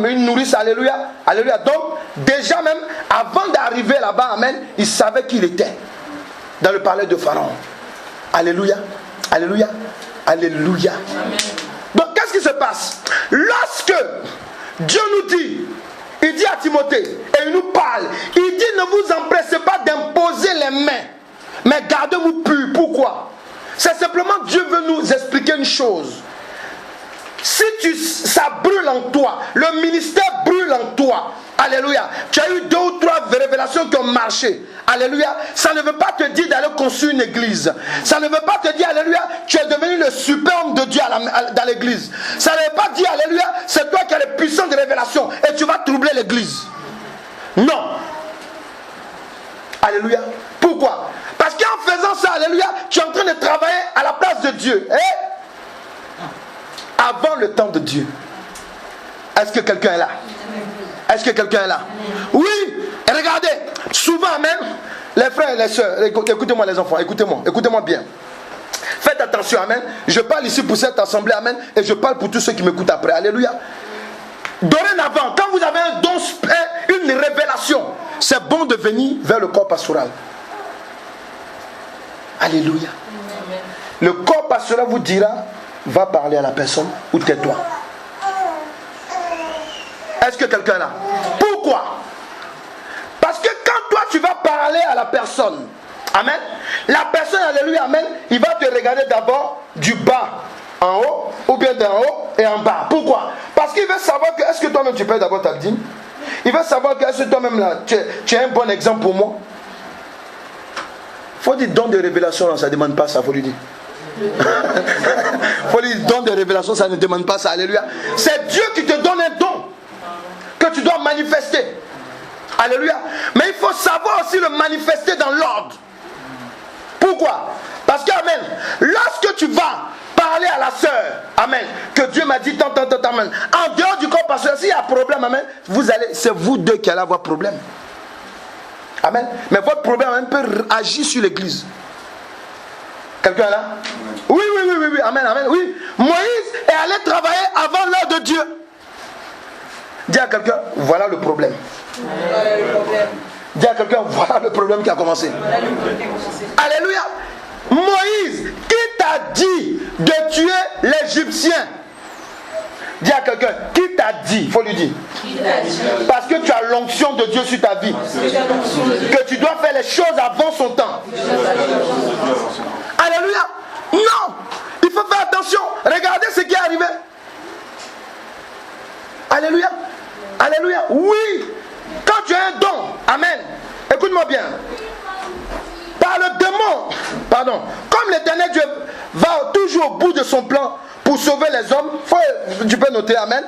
A: une nourrice, alléluia, alléluia. Donc, déjà même, avant d'arriver là-bas, amen, il savait qui il était dans le palais de Pharaon. Alléluia, alléluia, alléluia. Amen. Donc, qu'est-ce qui se passe? Lorsque Dieu nous dit, il dit à Timothée, et il nous parle, il dit, ne vous empressez pas d'imposer les mains, mais gardez-vous purs. Pourquoi? C'est simplement Dieu veut nous expliquer une chose. Si ça brûle en toi, le ministère brûle en toi, alléluia, tu as eu 2 ou 3 révélations qui ont marché, alléluia, ça ne veut pas te dire d'aller construire une église, ça ne veut pas te dire, alléluia, tu es devenu le super homme de Dieu dans l'église, ça ne veut pas dire, alléluia, c'est toi qui as les puissances de révélation et tu vas troubler l'église. Non. Alléluia. Pourquoi? Parce qu'en faisant ça, alléluia, tu es en train de travailler à la place de Dieu. Avant le temps de Dieu. Est-ce que quelqu'un est là? Est-ce que quelqu'un est là? Oui. Et regardez, souvent même, les frères et les sœurs, écoutez-moi les enfants, écoutez-moi bien. Faites attention, amen. Je parle ici pour cette assemblée, amen, et je parle pour tous ceux qui m'écoutent après. Alléluia. Dorénavant, quand vous avez un don, une révélation, c'est bon de venir vers le corps pastoral. Alléluia. Le corps pastoral vous dira, va parler à la personne ou tais-toi. Est-ce que quelqu'un est là? Pourquoi? Parce que quand toi tu vas parler à la personne, amen, la personne, alléluia, amen, il va te regarder d'abord du bas en haut ou bien d'en haut et en bas. Pourquoi? Parce qu'il veut savoir que est-ce que toi-même tu payes d'abord ta dîme? Il veut savoir que est-ce que toi-même là tu es un bon exemple pour moi. Faut dire don de révélation, ça ne demande pas ça, faut lui dire. Faut dire don de révélation, ça ne demande pas ça, alléluia. C'est Dieu qui te donne un don que tu dois manifester. Alléluia. Mais il faut savoir aussi le manifester dans l'ordre. Pourquoi? Parce que, amen, lorsque tu vas parler à la sœur, amen, que Dieu m'a dit tant, amen, en dehors du corps pastoral, s'il y a un problème, amen, c'est vous deux qui allez avoir problème. Amen. Mais votre problème, amen, peut agir sur l'église. Quelqu'un est là? Oui, amen, amen, oui. Moïse est allé travailler avant l'heure de Dieu. Dis à quelqu'un, voilà le problème. Dis à quelqu'un, voilà le problème qui a commencé. Alléluia. Moïse, qui t'a dit de tuer l'Égyptien? Dis à quelqu'un, qui t'a dit? Il faut lui dire. Parce que tu as l'onction de Dieu sur ta vie. Que tu dois faire les choses avant son temps. Alléluia. Non. Il faut faire attention. Regardez ce qui est arrivé. Alléluia. Alléluia. Oui. Quand tu as un don, amen. Écoute-moi bien. Par le démon, pardon, comme l'Éternel Dieu va toujours au bout de son plan pour sauver les hommes, tu peux noter, amen.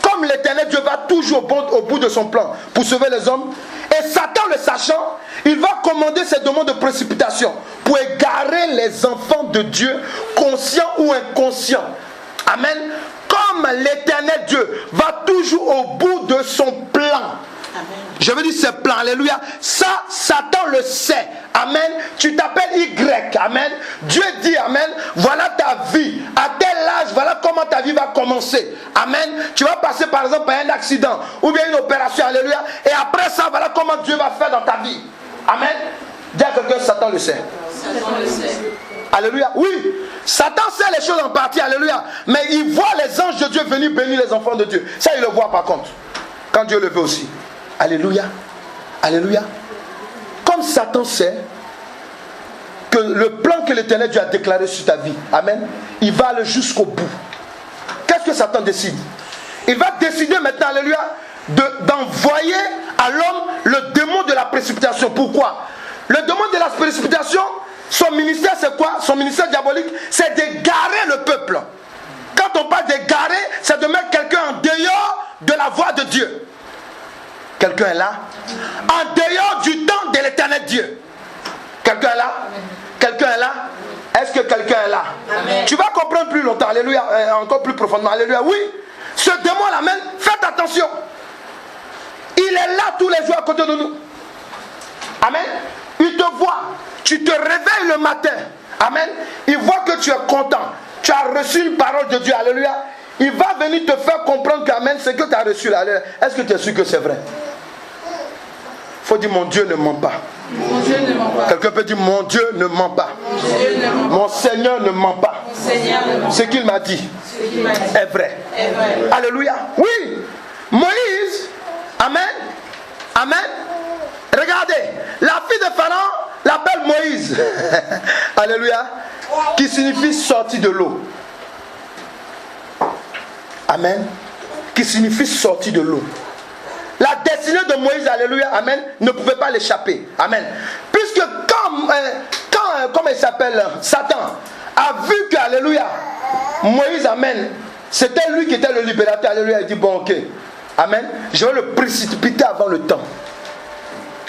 A: Comme l'Éternel Dieu va toujours au bout de son plan pour sauver les hommes, et Satan le sachant, il va commander ces démons de précipitation pour égarer les enfants de Dieu, conscients ou inconscients. Amen. Comme l'Éternel Dieu va toujours au bout de son plan. Je veux dire ce plan, alléluia. Ça, Satan le sait. Amen. Tu t'appelles Y. Amen. Dieu dit, amen. Voilà ta vie. À tel âge, voilà comment ta vie va commencer. Amen. Tu vas passer par exemple par un accident ou bien une opération, alléluia. Et après ça, voilà comment Dieu va faire dans ta vie. Amen. Dis à quelqu'un, Satan le sait.
B: Satan le sait.
A: Alléluia. Oui. Satan sait les choses en partie, alléluia. Mais il voit les anges de Dieu venir bénir les enfants de Dieu. Ça, il le voit par contre. Quand Dieu le veut aussi. Alléluia. Alléluia. Comme Satan sait que le plan que l'Éternel Dieu a déclaré sur ta vie, amen, il va aller jusqu'au bout. Qu'est-ce que Satan décide? Il va décider maintenant, alléluia, d'envoyer à l'homme le démon de la précipitation. Pourquoi? Le démon de la précipitation, son ministère c'est quoi? Son ministère diabolique, c'est d'égarer le peuple. Quand on parle d'égarer, c'est de mettre quelqu'un en dehors de la voie de Dieu. Quelqu'un est là? En dehors du temps de l'Éternel Dieu. Quelqu'un est là? Quelqu'un est là? Est-ce que quelqu'un est là?
B: Amen.
A: Tu vas comprendre plus longtemps, alléluia, encore plus profondément, alléluia. Oui, ce démon là même, faites attention. Il est là tous les jours à côté de nous. Amen. Il te voit. Tu te réveilles le matin. Amen. Il voit que tu es content. Tu as reçu une parole de Dieu, alléluia. Il va venir te faire comprendre qu'amen, c'est que tu as reçu là. Est-ce que tu es sûr que c'est vrai? Il faut dire mon Dieu ne ment pas.
B: Mon Dieu ne ment pas.
A: Quelqu'un peut dire mon Dieu ne ment pas.
B: Mon Dieu ne ment pas.
A: Mon Seigneur ne ment pas.
B: Mon Seigneur ne ment pas.
A: Ce qu'il m'a dit
B: Ce qu'il m'a dit
A: est vrai.
B: est vrai.
A: Alléluia. Oui. Moïse. Amen. Amen. Regardez. La fille de Pharaon l'appelle Moïse. Alléluia. Qui signifie sortir de l'eau. Amen. Qui signifie sortir de l'eau. La destinée de Moïse, alléluia, amen, ne pouvait pas l'échapper. Amen. Puisque comment il s'appelle, Satan, a vu que, alléluia, Moïse, amen, c'était lui qui était le libérateur, alléluia, il dit, bon, ok, amen, je vais le précipiter avant le temps.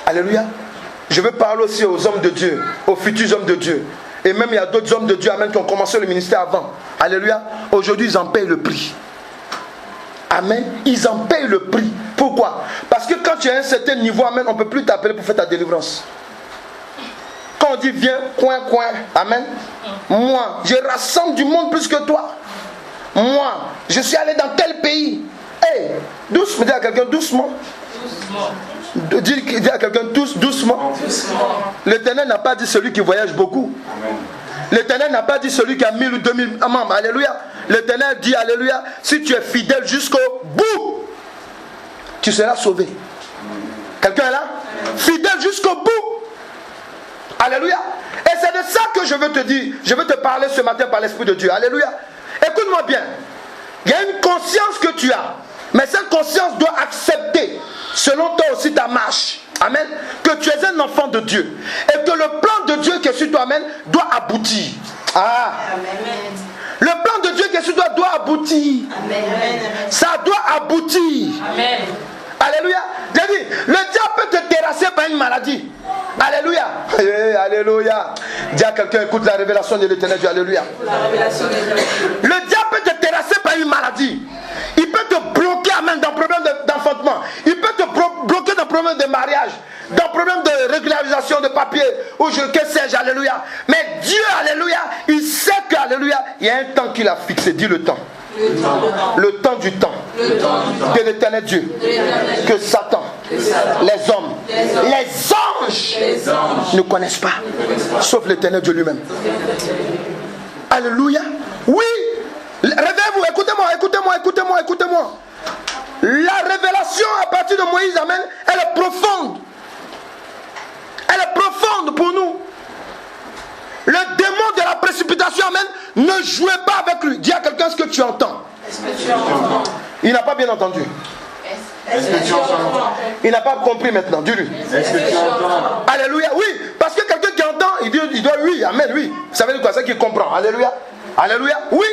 A: Alléluia. Je veux parler aussi aux hommes de Dieu, aux futurs hommes de Dieu. Et même il y a d'autres hommes de Dieu, amen, qui ont commencé le ministère avant. Alléluia. Aujourd'hui, ils en payent le prix. Amen. Ils en payent le prix. Pourquoi? Parce que quand tu es à un certain niveau, amen, on ne peut plus t'appeler pour faire ta délivrance. Quand on dit viens, coin, amen. Moi, je rassemble du monde plus que toi. Moi, je suis allé dans tel pays. Hey, doucement, dis à quelqu'un doucement. Dis à quelqu'un doucement. L'Éternel n'a pas dit celui qui voyage beaucoup. L'Éternel n'a pas dit celui qui a 1000 ou 2000 membres. Alléluia. L'Éternel dit, alléluia, si tu es fidèle jusqu'au bout, tu seras sauvé. Quelqu'un est là? Fidèle jusqu'au bout. Alléluia. Et c'est de ça que je veux te dire. Je veux te parler ce matin par l'Esprit de Dieu. Alléluia. Écoute-moi bien. Il y a une conscience que tu as. Mais cette conscience doit accepter, selon toi aussi, ta marche. Amen. Que tu es un enfant de Dieu. Et que le plan de Dieu qui est sur toi, amen, doit aboutir. Ah.
B: Amen.
A: Le plan de Dieu qui est sur toi doit aboutir.
B: Amen.
A: Ça doit aboutir.
B: Amen.
A: Alléluia. J'ai dit, le diable peut te terrasser par une maladie. Alléluia. Alléluia. Dis à quelqu'un, écoute la révélation de l'Éternel Dieu. Alléluia.
B: La révélation de Dieu.
A: Le diable peut te terrasser par une maladie. Il peut te bloquer, amen, dans le problème d'enfantement. Il peut te bloquer dans le problème de mariage, dans le problème de régularisation de papier, ou que sais-je, alléluia. Mais Dieu, alléluia, il sait que, alléluia, il y a un temps qu'il a fixé. Dis le temps. Le temps du temps de l'Éternel Dieu. Que Satan, les hommes Les anges ne connaissent pas, sauf l'Éternel Dieu lui-même. Alléluia. Oui. Réveillez-vous, écoutez-moi. La révélation à partir de Moïse, amen, elle est profonde. Elle est profonde pour nous. Le démon de la précipitation, amen, ne jouez pas avec lui. Dis à quelqu'un ce que tu entends.
B: Est-ce que tu entends?
A: Il n'a pas bien entendu.
B: Est-ce que tu entends?
A: Il n'a pas compris maintenant. Dis-lui.
B: Est-ce que tu entends?
A: Alléluia. Oui, parce que quelqu'un qui entend, il doit oui, amen, oui. Ça veut dire quoi? C'est qu'il comprend. Alléluia. Alléluia. Oui.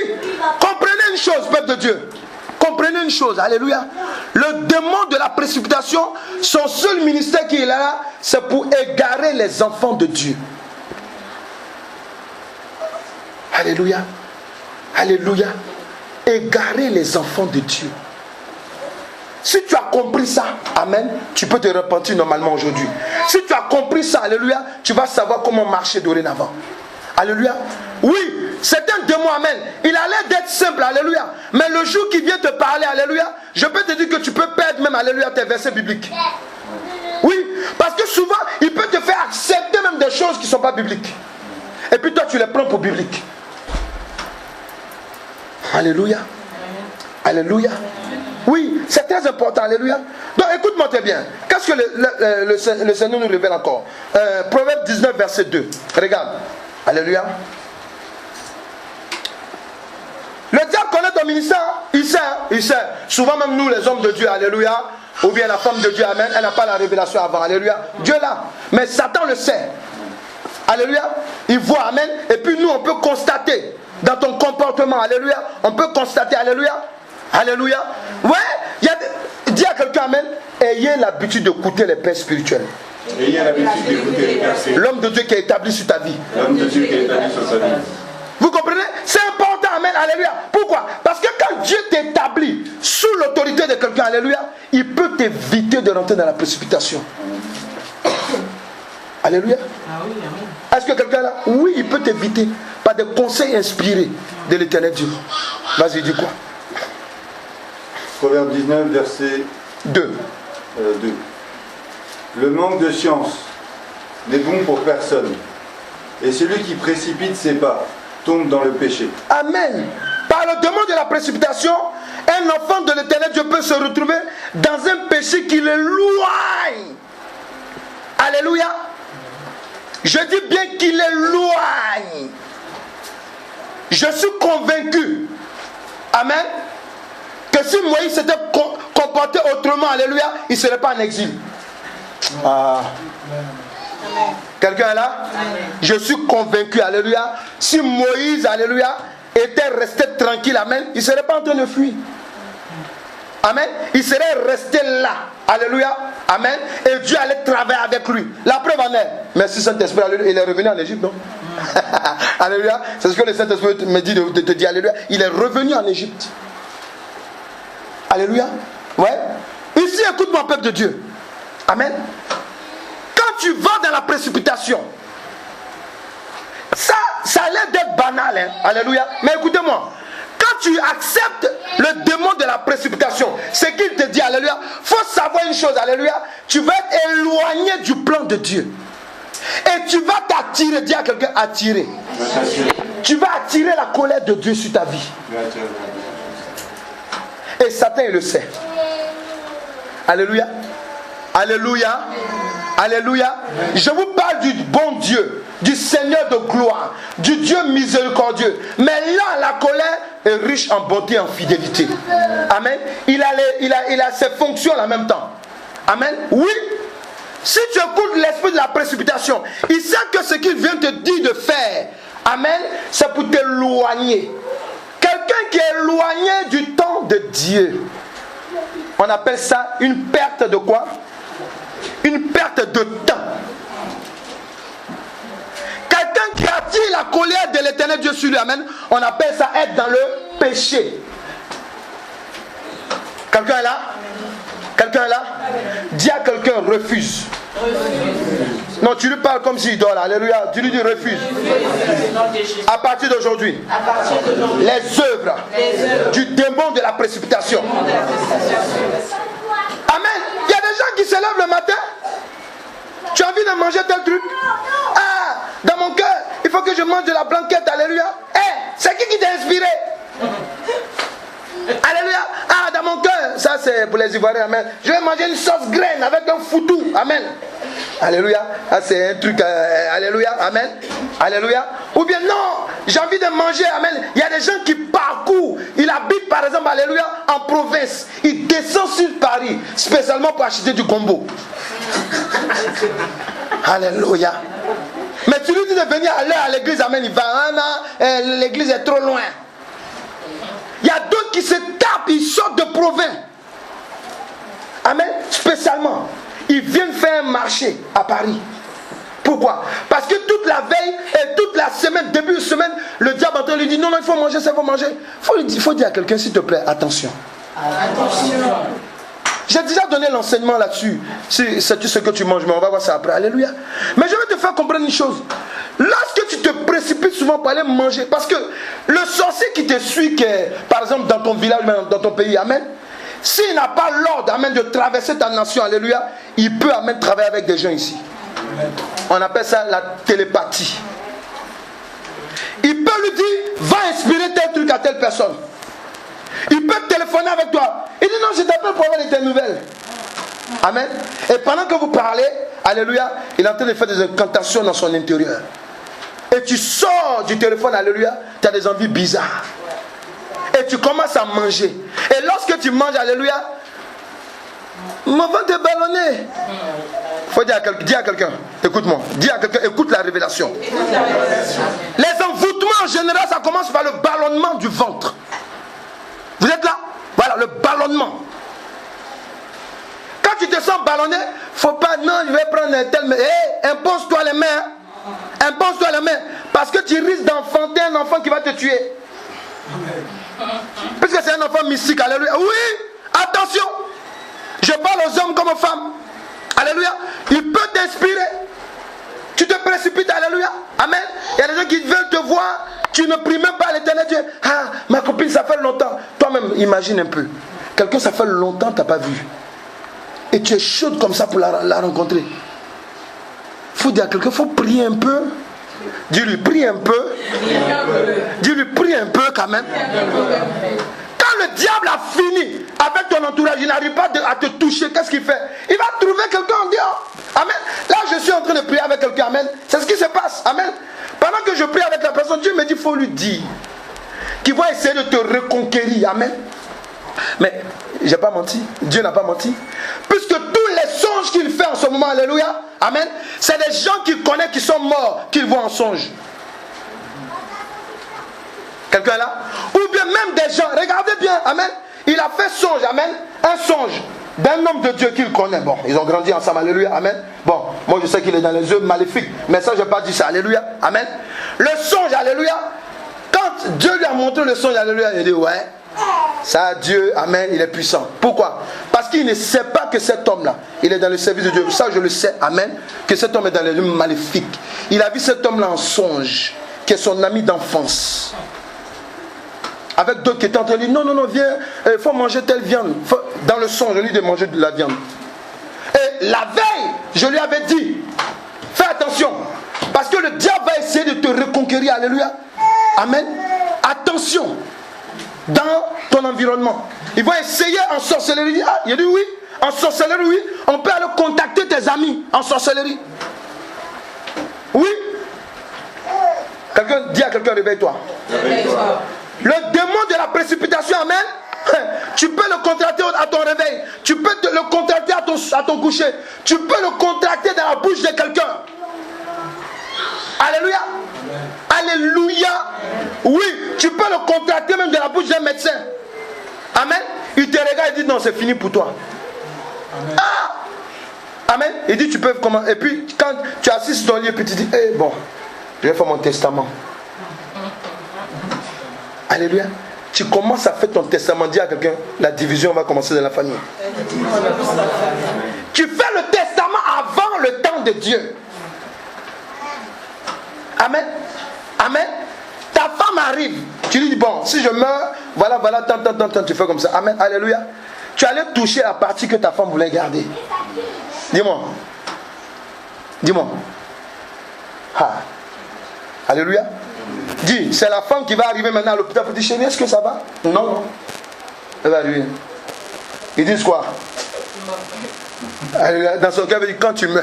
A: Comprenez une chose, peuple de Dieu. Comprenez une chose. Alléluia. Le démon de la précipitation, son seul ministère qui est là, c'est pour égarer les enfants de Dieu. Alléluia. Alléluia. Égarer les enfants de Dieu. Si tu as compris ça, amen, tu peux te repentir normalement aujourd'hui. Si tu as compris ça, alléluia, tu vas savoir comment marcher dorénavant. Alléluia. Oui, c'est un démon, amen. Il a l'air d'être simple, alléluia. Mais le jour qu'il vient te parler, alléluia, je peux te dire que tu peux perdre même, alléluia, tes versets bibliques. Oui, parce que souvent, il peut te faire accepter même des choses qui ne sont pas bibliques. Et puis toi, tu les prends pour bibliques. Alléluia. Alléluia. Oui, c'est très important, alléluia. Donc écoute-moi très bien. Qu'est-ce que le Seigneur nous révèle encore? Proverbe 19, verset 2. Regarde. Alléluia. Le diable connaît ton ministère. Il sait. Souvent même nous, les hommes de Dieu, alléluia, ou bien la femme de Dieu, amen, elle n'a pas la révélation avant, alléluia. Dieu l'a. Mais Satan le sait. Alléluia. Il voit, amen. Et puis nous, on peut constater dans ton comportement, alléluia. On peut constater, alléluia. Alléluia. Ouais, dis à quelqu'un, amen. Ayez l'habitude d'écouter les pères spirituels.
C: Ayez l'habitude d'écouter les pères spirituels.
A: L'homme de Dieu qui est établi sur ta vie.
C: L'homme de Dieu qui est établi sur sa vie.
A: Vous comprenez? C'est important, amen, alléluia. Pourquoi? Parce que quand Dieu t'établit sous l'autorité de quelqu'un, alléluia, il peut t'éviter de rentrer dans la précipitation. Alléluia. Est-ce que quelqu'un là? Oui, il peut t'éviter par des conseils inspirés de l'Éternel Dieu. Vas-y, dis quoi?
C: Proverbe 19, verset
A: 2.
C: 2. Le manque de science n'est bon pour personne, et celui qui précipite ses pas tombe dans le péché.
A: Amen. Par le démon de la précipitation, un enfant de l'Éternel Dieu peut se retrouver dans un péché qui l'éloigne. Alléluia. Je dis bien qu'il l'éloigne. Je suis convaincu. Amen. Que si Moïse s'était comporté autrement, alléluia, il ne serait pas en exil. Ah. Quelqu'un est là? Je suis convaincu, alléluia. Si Moïse, alléluia, était resté tranquille, amen, il ne serait pas en train de fuir. Amen. Il serait resté là. Alléluia. Amen. Et Dieu allait travailler avec lui. La preuve en est. Merci Saint-Esprit. Alléluia. Il est revenu en Égypte, non? Alléluia. C'est ce que le Saint-Esprit me dit de te dire. Alléluia. Il est revenu en Égypte. Alléluia. Ouais. Ici, écoute-moi, peuple de Dieu. Amen. Quand tu vas dans la précipitation, ça a l'air d'être banal, hein? Alléluia. Mais écoutez-moi. Quand tu acceptes le démon de la précipitation, c'est qu'il te dit, alléluia, il faut savoir une chose, alléluia, tu vas être éloigné du plan de Dieu. Et tu vas t'attirer, dis à quelqu'un, attirer. Tu vas attirer la colère de Dieu sur ta vie. Et Satan, il le sait. Alléluia. Alléluia. Alléluia. Je vous parle du bon Dieu, du Seigneur de gloire, du Dieu miséricordieux. Mais là, la colère est riche en bonté et en fidélité. Amen. Il a ses fonctions en même temps. Amen. Oui. Si tu écoutes l'esprit de la précipitation, il sait que ce qu'il vient te dire de faire, amen, c'est pour t'éloigner. Quelqu'un qui est éloigné du temps de Dieu, on appelle ça une perte de quoi? Une perte de temps. Quelqu'un qui attire la colère de l'Éternel Dieu sur lui, amen, on appelle ça être dans le péché. Quelqu'un est là? Quelqu'un est là? Dis à quelqu'un, refuse. Non, tu lui parles comme s'il dort, alléluia. Tu lui dis refuse. À partir d'aujourd'hui, les œuvres du démon de la précipitation. Amen. Il y a des gens qui se lèvent le matin, de manger tel truc. Ah, dans mon cœur, il faut que je mange de la blanquette. Alléluia. C'est qui t'a inspiré? Alléluia. Ah, dans mon cœur, ça c'est pour les Ivoiriens. Amen. Je vais manger une sauce graine avec un foutou. Amen. Alléluia. Ah, c'est un truc. Alléluia. Amen. Alléluia. Ou bien non, j'ai envie de manger. Amen. Il y a des gens qui parcourent. Il habite par exemple, alléluia, en province. Il descend sur Paris, spécialement pour acheter du gombo. Alléluia. Mais tu lui dis de venir à l'heure à l'église. Amen. Il va. L'église est trop loin. Il y a d'autres qui se tapent, ils sortent de province. Amen. Spécialement, ils viennent faire un marché à Paris. Pourquoi? Parce que toute la veille et toute la semaine, début de semaine, le diable entend lui dit non, il faut manger, ça, il faut manger. Il faut dire à quelqu'un, s'il te plaît, attention. Attention. J'ai déjà donné l'enseignement là-dessus. C'est ce que tu manges, mais on va voir ça après. Alléluia. Mais je vais te faire comprendre une chose. Lorsque tu te précipites souvent pour aller manger, parce que le sorcier qui te suit, par exemple dans ton village, dans ton pays, amen, s'il n'a pas l'ordre, amen, de traverser ta nation, alléluia, il peut, amen, travailler avec des gens ici. On appelle ça la télépathie. Il peut lui dire, va inspirer tel truc à telle personne. Il peut téléphoner avec toi. Il dit non, je t'appelle pour avoir de tes nouvelles. Amen. Et pendant que vous parlez, alléluia, il est en train de faire des incantations dans son intérieur. Et tu sors du téléphone, alléluia, tu as des envies bizarres. Et tu commences à manger. Et lorsque tu manges, alléluia, mon ventre est ballonné. Faut dire à quelqu'un, écoute-moi, dis à quelqu'un, écoute la révélation. Les envoûtements en général, ça commence par le ballonnement du ventre. Vous êtes là? Voilà, le ballonnement. Quand tu te sens ballonné, faut pas, non, je vais prendre un tel, mais impose-toi les mains. Impose-toi les mains. Parce que tu risques d'enfanter un enfant qui va te tuer. Puisque c'est un enfant mystique, alléluia. Oui, attention. Je parle aux hommes comme aux femmes. Alléluia. Il peut t'inspirer. Tu te précipites, alléluia. Amen. Il y a des gens qui veulent te voir. Tu ne pries même pas à l'éternel Dieu. Ah, ma copine, ça fait longtemps. Toi-même, imagine un peu. Quelqu'un, ça fait longtemps que tu n'as pas vu. Et tu es chaude comme ça pour la rencontrer. Il faut dire à quelqu'un, il faut prier un peu. Dis-lui, prie un peu. Dis-lui, prie un peu quand même. Quand le diable a fini avec ton entourage, il n'arrive pas à te toucher, qu'est-ce qu'il fait? Il va trouver quelqu'un en dehors. Amen. Là, je suis en train de prier avec quelqu'un. Amen. C'est ce qui se passe. Amen. Pendant que je prie avec la personne, Dieu me dit, il faut lui dire qu'il va essayer de te reconquérir. Amen. Mais, j'ai pas menti. Dieu n'a pas menti. Puisque tous les songes qu'il fait en ce moment, alléluia, amen, c'est des gens qu'il connaît qui sont morts, qu'il voit en songe. Quelqu'un est là? Ou bien même des gens, regardez bien, amen, il a fait songe, amen, un songe d'un homme de Dieu qu'il connaît. Bon, ils ont grandi ensemble, alléluia, amen. Bon, moi je sais qu'il est dans les œuvres maléfiques, mais ça je n'ai pas dit ça, alléluia, amen. Le songe, alléluia, quand Dieu lui a montré le songe, alléluia, il dit ouais, ça Dieu, amen, il est puissant. Pourquoi? Parce qu'il ne sait pas que cet homme-là, il est dans le service de Dieu. Ça je le sais, amen, que cet homme est dans les œuvres maléfiques. Il a vu cet homme-là en songe, qui est son ami d'enfance. Avec d'autres qui étaient en train de dire, non, viens, il faut manger telle viande. Dans le songe, je lui ai dit de manger de la viande. Et la veille, je lui avais dit, fais attention, parce que le diable va essayer de te reconquérir, alléluia. Amen. Attention, dans ton environnement. Il va essayer en sorcellerie. Ah, il a dit oui, en sorcellerie, oui, on peut aller contacter tes amis en sorcellerie. Oui. Quelqu'un dit à quelqu'un, réveille-toi. Réveille-toi. Le démon de la précipitation, amen, tu peux le contracter à ton réveil. Tu peux le contracter à ton coucher. Tu peux le contracter dans la bouche de quelqu'un. Alléluia. Alléluia. Oui, tu peux le contracter même dans la bouche d'un médecin. Amen. Il te regarde et dit non, c'est fini pour toi. Amen. Ah. Amen. Il dit tu peux comment. Et puis quand tu assises sur ton lit et puis tu dis bon, je vais faire mon testament. Alléluia. Tu commences à faire ton testament, dis à quelqu'un, la division va commencer dans la famille. Tu fais le testament avant le temps de Dieu. Amen. Amen. Ta femme arrive. Tu lui dis, bon, si je meurs, voilà, tant, tu fais comme ça. Amen. Alléluia. Tu allais toucher la partie que ta femme voulait garder. Dis-moi. Dis-moi. Ah. Alléluia. Dis, c'est la femme qui va arriver maintenant à l'hôpital pour dire, chérie, est-ce que ça va? Non. Elle va arriver. Ils disent quoi? Alléluia. Dans son cœur, il dit, quand tu meurs.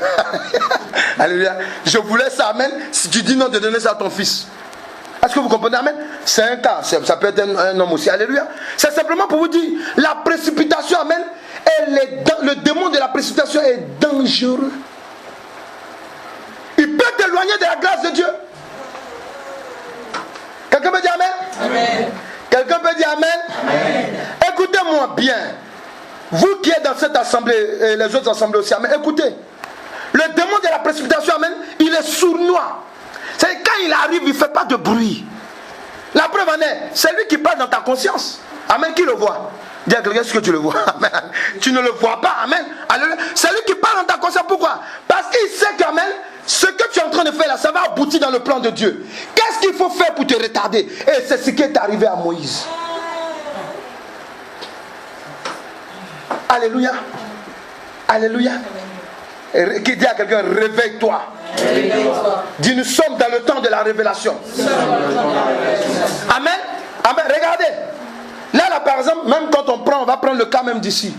A: Alléluia. Je voulais ça, amen. Si tu dis non, de donner ça à ton fils. Est-ce que vous comprenez, amen? C'est un cas. Ça peut être un homme aussi. Alléluia. C'est simplement pour vous dire, la précipitation, amen, le démon de la précipitation est dangereux. Il peut t'éloigner de la grâce de Dieu. Quelqu'un peut dire amen?
B: Amen.
A: Quelqu'un peut dire amen?
B: Amen.
A: Écoutez-moi bien. Vous qui êtes dans cette assemblée et les autres assemblées aussi, amen. Écoutez. Le démon de la précipitation, amen, il est sournois. C'est quand il arrive, il ne fait pas de bruit. La preuve en est, c'est lui qui parle dans ta conscience. Amen, qui le voit? Dis à quelqu'un, est-ce que tu le vois? Amen. Tu ne le vois pas, amen. Alléluia. C'est lui qui parle dans ta conscience. Pourquoi? Parce qu'il sait qu'amen, ce que tu es en train de faire là, ça va aboutir dans le plan de Dieu. Qu'est-ce qu'il faut faire pour te retarder? Et c'est ce qui est arrivé à Moïse. Alléluia. Alléluia. Qui dit à quelqu'un, réveille-toi. Dis, nous sommes dans le temps de la révélation. Amen. Amen. Regardez. Là, par exemple, même quand on va prendre le cas même d'ici.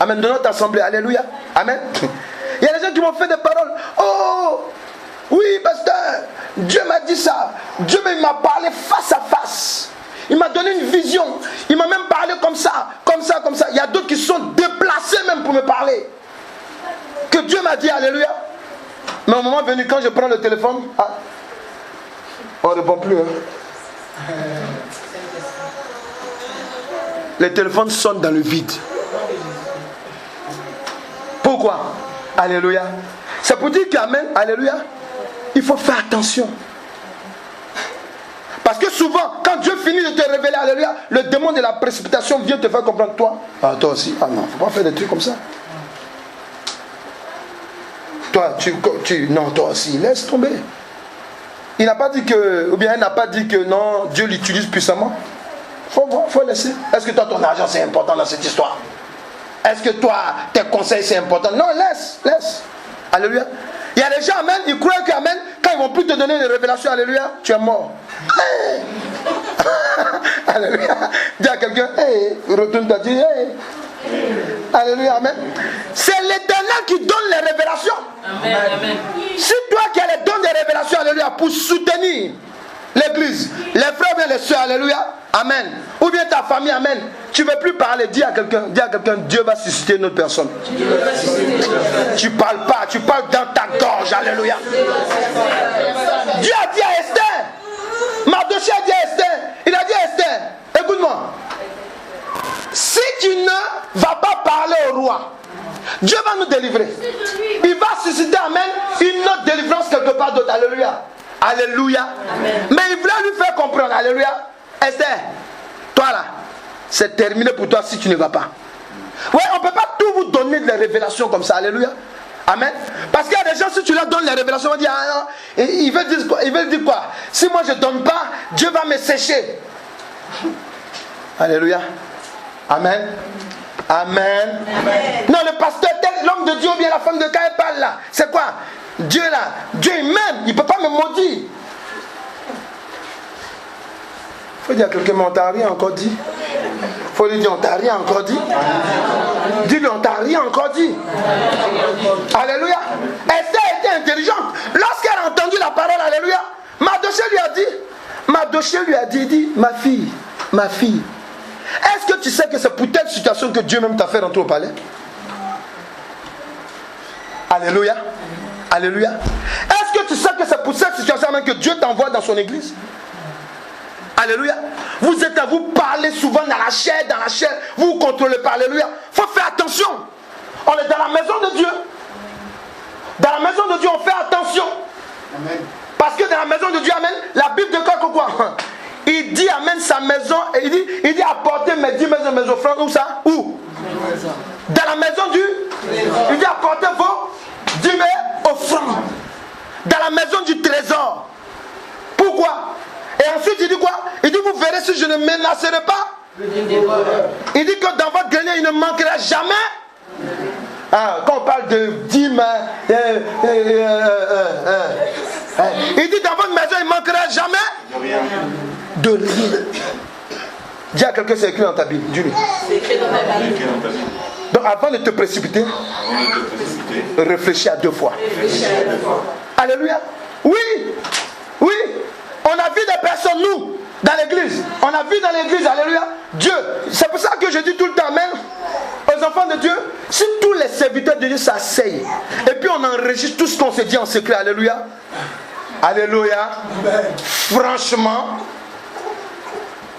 A: Amen. De notre assemblée. Alléluia. Amen. Il y a des gens qui m'ont fait des paroles. Oh, oui, pasteur, Dieu m'a dit ça. Dieu m'a parlé face à face. Il m'a donné une vision. Il m'a même parlé comme ça, comme ça, comme ça. Il y a d'autres qui se sont déplacés même pour me parler. Que Dieu m'a dit, alléluia. Mais au moment venu, quand je prends le téléphone, on ne répond plus. Hein. Les téléphones sonnent dans le vide. Pourquoi? Alléluia. C'est pour dire qu'amen, alléluia, il faut faire attention. Parce que souvent, quand Dieu finit de te révéler, alléluia, le démon de la précipitation vient te faire comprendre, toi. Ah, toi aussi. Ah non, il ne faut pas faire des trucs comme ça. Toi, non, toi aussi, laisse tomber. Il n'a pas dit que, ou bien elle n'a pas dit que non, Dieu l'utilise puissamment. Il faut laisser. Est-ce que toi, ton argent, c'est important dans cette histoire? Est-ce que toi, tes conseils, c'est important? Non, laisse. Alléluia. Il y a des gens, amen, ils croient qu'amen, quand ils ne vont plus te donner des révélations, alléluia, tu es mort. Hey. Alléluia. Dis à quelqu'un, hey, retourne-toi, dis, hey. Alléluia, amen. C'est l'Éternel qui donne les révélations.
B: Amen, amen.
A: Si toi qui as les dons des révélations, alléluia, pour soutenir l'église, les frères et les soeurs, alléluia, amen. Ou bien ta famille, amen. Tu ne veux plus parler, dis à quelqu'un, Dieu va susciter une autre personne. Tu ne parles pas, tu parles dans ta gorge, alléluia. Dieu a dit à Esther, Mardochée a dit à Esther, il a dit à Esther, écoute-moi, si tu ne vas pas parler au roi, Dieu va nous délivrer. Il va susciter, amen, une autre délivrance quelque part d'autre, alléluia. Alléluia. Amen. Mais il voulait lui faire comprendre, alléluia. Esther, toi là, c'est terminé pour toi si tu ne vas pas. Ouais, on ne peut pas tout vous donner des révélations comme ça, alléluia. Amen. Parce qu'il y a des gens, si tu leur donnes les révélations, ils vont dire, ah non, ils veulent dire quoi? Si moi je ne donne pas, Dieu va me sécher. Alléluia. Amen. Amen. Amen. Non, le pasteur, l'homme de Dieu ou bien la femme de Dieu, elle parle là. C'est quoi? Dieu là, Dieu il m'aime, il ne peut pas me maudire. Il faut dire à quelqu'un, mais on t'a rien encore dit. Il faut lui dire, on t'a rien encore dit. Dis-lui, on t'a rien encore dit. Alléluia. Esther était intelligente. Lorsqu'elle a entendu la parole, alléluia, Mardochée lui a dit, il dit, ma fille, est-ce que tu sais que c'est pour telle situation que Dieu même t'a fait rentrer au palais? Alléluia. Alléluia. Est-ce que tu sais que c'est pour cette situation même que Dieu t'envoie dans son église? Alléluia. Vous êtes à vous parler souvent dans la chair, vous vous contrôlez pas. Alléluia. Il faut faire attention. On est dans la maison de Dieu. Dans la maison de Dieu, on fait attention. Amen. Parce que dans la maison de Dieu, amen, la Bible de quoi? Il dit amène sa maison et il dit apportez mes 10 mes offrandes. Où ça? Où? Dans la maison du. Il dit apportez vos 10 offrandes. Dans la maison du trésor. Pourquoi? Et ensuite il dit quoi? Il dit vous verrez si je ne menacerai pas. Il dit que dans votre grenier il ne manquera jamais Quand on parle de dîmes, il dit dans votre maison, il ne manquera jamais de rien. Dis à quelqu'un, c'est écrit dans ta Bible. Dis-lui.
B: C'est écrit dans ta Bible.
A: Donc avant de te précipiter, réfléchis à 2 fois. Alléluia. Oui. On a vu des personnes, nous, dans l'église. On a vu dans l'église, alléluia, Dieu. C'est pour ça que je dis tout le temps, amen, aux enfants de Dieu, si tous les serviteurs de Dieu s'asseyent, et puis on enregistre tout ce qu'on se dit en secret, alléluia. Alléluia. Franchement,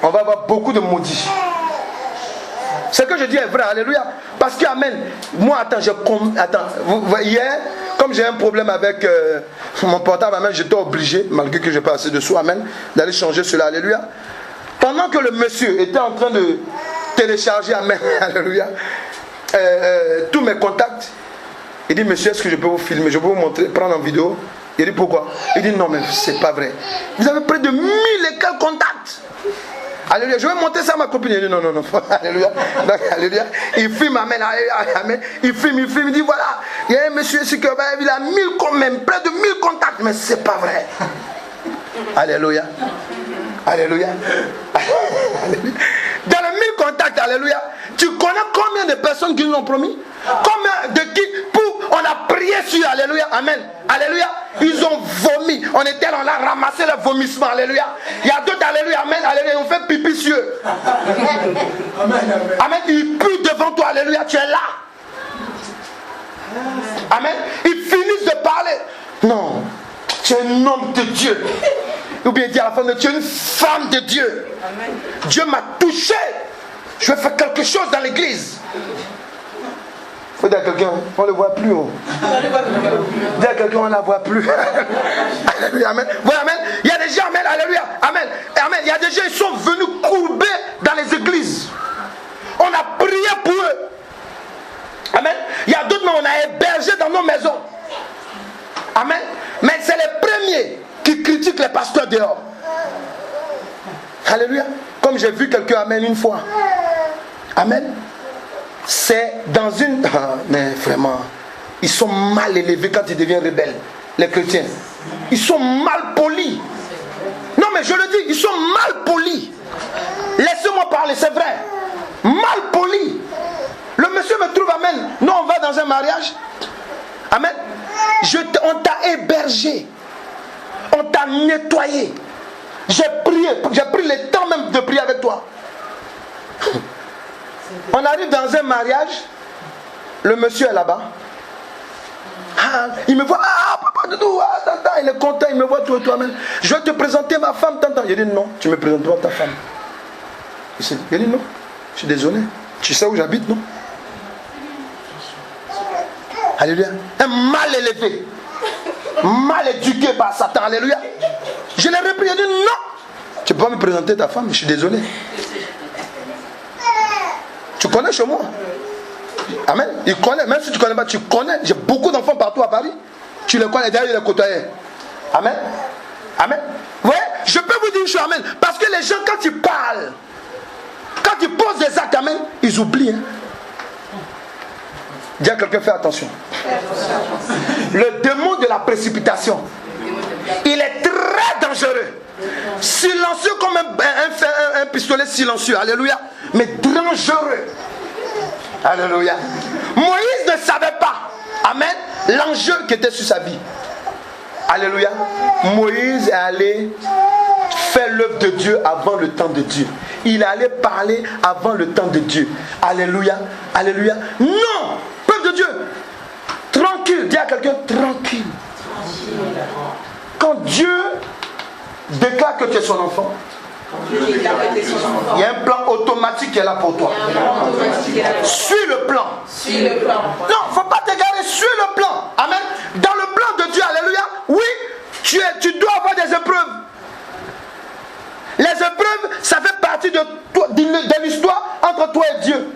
A: on va avoir beaucoup de maudits. Ce que je dis est vrai, alléluia. Parce que, amen, moi, hier, comme j'ai un problème avec mon portable, amen, j'étais obligé, malgré que je n'ai pas assez de sous, amen, d'aller changer cela, alléluia. Pendant que le monsieur était en train de télécharger, amen, alléluia, tous mes contacts, il dit, monsieur, est-ce que je peux vous filmer, je peux vous montrer, prendre en vidéo? Il dit, pourquoi? Il dit, non, mais c'est pas vrai. Vous avez près de 1000 et quelques contacts. Alléluia, je vais montrer ça à ma copine. Il dit non. Alléluia. Donc, alléluia. Il filme, amen, amen. Il filme, il dit voilà, il y a un monsieur ici qui a 1000 même, près de 1000 contacts, mais c'est pas vrai. Alléluia. Alléluia. Dans les 1000 contacts, alléluia, tu connais combien de personnes qui nous ont promis? Combien de qui? On a prié sur, alléluia, amen, alléluia, ils ont vomi, on était là, on a ramassé le vomissement, alléluia, il y a d'autres, alléluia, amen, alléluia, ils ont fait pipi sur eux, amen, ils puent devant toi, alléluia, tu es là, amen, ils finissent de parler, non, tu es un homme de Dieu, ou bien dire à la femme de Dieu, tu es une femme de Dieu, Dieu m'a touché, je vais faire quelque chose dans l'église. Il faut dire à quelqu'un, on ne le voit plus. Dis à quelqu'un, on ne la voit plus. Alléluia, amen. Voilà, amen. Il y a des gens, amen, alléluia, amen. Amen. Il y a des gens, ils sont venus courber dans les églises. On a prié pour eux. Amen. Il y a d'autres, mais on a hébergé dans nos maisons. Amen. Mais c'est les premiers qui critiquent les pasteurs dehors. Alléluia. Comme j'ai vu quelqu'un, amen, une fois. Amen. C'est dans une... mais vraiment, ils sont mal élevés quand ils deviennent rebelles, les chrétiens. Ils sont mal polis. Non mais je le dis, ils sont mal polis. Laissez-moi parler, c'est vrai. Mal polis. Le monsieur me trouve, amen. Nous on va dans un mariage. Amen. On t'a hébergé. On t'a nettoyé. J'ai prié. J'ai pris le temps même de prier avec toi. On arrive dans un mariage, le monsieur est là-bas. Il me voit, papa Doudou, il est content, il me voit toi-même. Je vais te présenter ma femme, tantôt. Il dit non, tu me présentes pas ta femme. Il dit non, je suis désolé. Tu sais où j'habite, non? Alléluia. Un mal élevé, mal éduqué par Satan, alléluia. Je l'ai repris, il dit non, tu peux pas me présenter ta femme, je suis désolé. Tu connais chez moi? Amen. Il connaît, même si tu ne connais pas, tu connais. J'ai beaucoup d'enfants partout à Paris. Tu les connais, d'ailleurs, il les côtoyait. Amen. Amen. Vous voyez, je peux vous dire une chose, amen. Parce que les gens, quand ils parlent, quand ils posent des actes, amen, ils oublient. Hein. Dis à quelqu'un, fais attention. Le démon de la précipitation, il est très dangereux. Silencieux comme un pistolet silencieux. Alléluia. Mais dangereux. Alléluia. Moïse ne savait pas, amen, l'enjeu qui était sur sa vie. Alléluia. Moïse est allé faire l'œuvre de Dieu avant le temps de Dieu. Il est allé parler avant le temps de Dieu. Alléluia. Alléluia. Non, peuple de Dieu, tranquille. Dis à quelqu'un, tranquille. Quand Dieu déclare que tu es son enfant, il y a un plan automatique qui est là pour toi. Suis le plan. Non, il ne faut pas t'égarer. Suis le plan. Amen. Dans le plan de Dieu, alléluia, oui, tu dois avoir des épreuves. Les épreuves, ça fait partie de l'histoire entre toi et Dieu.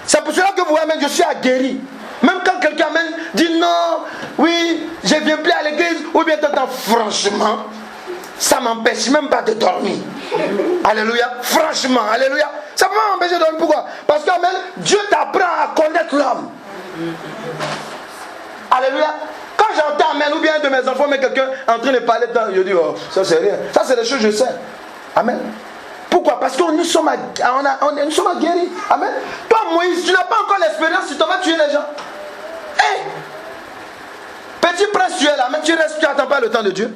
A: C'est pour cela que vous voyez, je suis aguerri. Même quand quelqu'un dit non, oui, je ne viens plus à l'église, ou bien t'entends, franchement, ça ne m'empêche même pas de dormir. Alléluia. Franchement, alléluia. Ça ne peut pas m'empêcher de dormir. Pourquoi? Parce que Dieu t'apprend à connaître l'homme. Alléluia. Quand j'entends Amen, ou bien un de mes enfants met quelqu'un en train de parler dedans, je dis, oh, ça c'est rien. Ça c'est des choses que je sais. Amen. Pourquoi? Parce que nous sommes guéris. Amen. Toi, Moïse, tu n'as pas encore l'expérience, tu t'en vas tuer les gens. Hey! Petit prince, tu es là, mais tu restes, tu n'attends pas le temps de Dieu.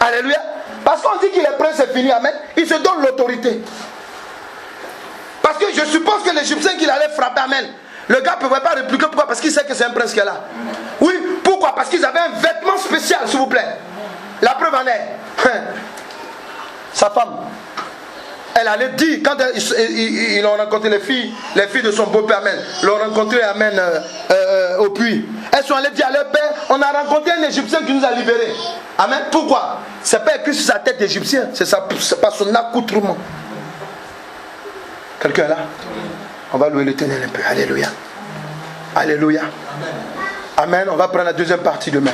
A: Alléluia. Parce qu'on dit qu'il est prince, c'est fini. Amen. Il se donne l'autorité. Parce que je suppose que l'Égyptien qu'il allait frapper, amen. Le gars ne pouvait pas répliquer. Pourquoi? Parce qu'il sait que c'est un prince qui est là. Oui, pourquoi? Parce qu'ils avaient un vêtement spécial, s'il vous plaît. La preuve en est. Sa femme, elle allait dire, quand ils ont rencontré les filles de son beau-père, amen, l'ont rencontré, amen, au puits. Elles sont allées dire à leur père, on a rencontré un Égyptien qui nous a libérés. Amen. Pourquoi? C'est pas écrit sur sa tête d'Égyptien, c'est pas son accoutrement. Quelqu'un est là? On va louer l'Éternel un peu. Alléluia. Alléluia. Amen. On va prendre la deuxième partie demain.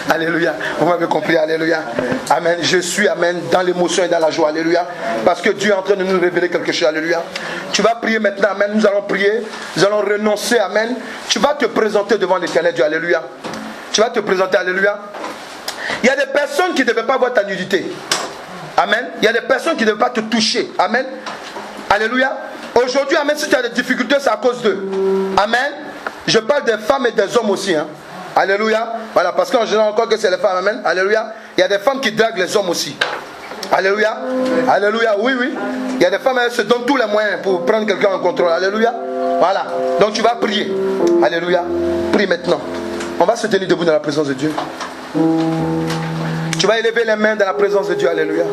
A: Alléluia. Vous m'avez compris. Alléluia. Amen. Je suis, amen, dans l'émotion et dans la joie. Alléluia. Parce que Dieu est en train de nous révéler quelque chose. Alléluia. Tu vas prier maintenant. Amen. Nous allons prier. Nous allons renoncer. Amen. Tu vas te présenter devant l'Éternel Dieu. Alléluia. Tu vas te présenter. Alléluia. Il y a des personnes qui ne devaient pas voir ta nudité. Amen. Il y a des personnes qui ne devaient pas te toucher. Amen. Alléluia. Aujourd'hui, amen, si tu as des difficultés, c'est à cause d'eux. Amen. Je parle des femmes et des hommes aussi. Hein. Alléluia. Voilà, parce qu'en général, encore que c'est les femmes. Amen. Alléluia. Il y a des femmes qui draguent les hommes aussi. Alléluia. Alléluia. Oui, oui. Il y a des femmes, elles se donnent tous les moyens pour prendre quelqu'un en contrôle. Alléluia. Voilà. Donc tu vas prier. Alléluia. Prie maintenant. On va se tenir debout dans la présence de Dieu. Tu vas élever les mains dans la présence de Dieu. Alléluia.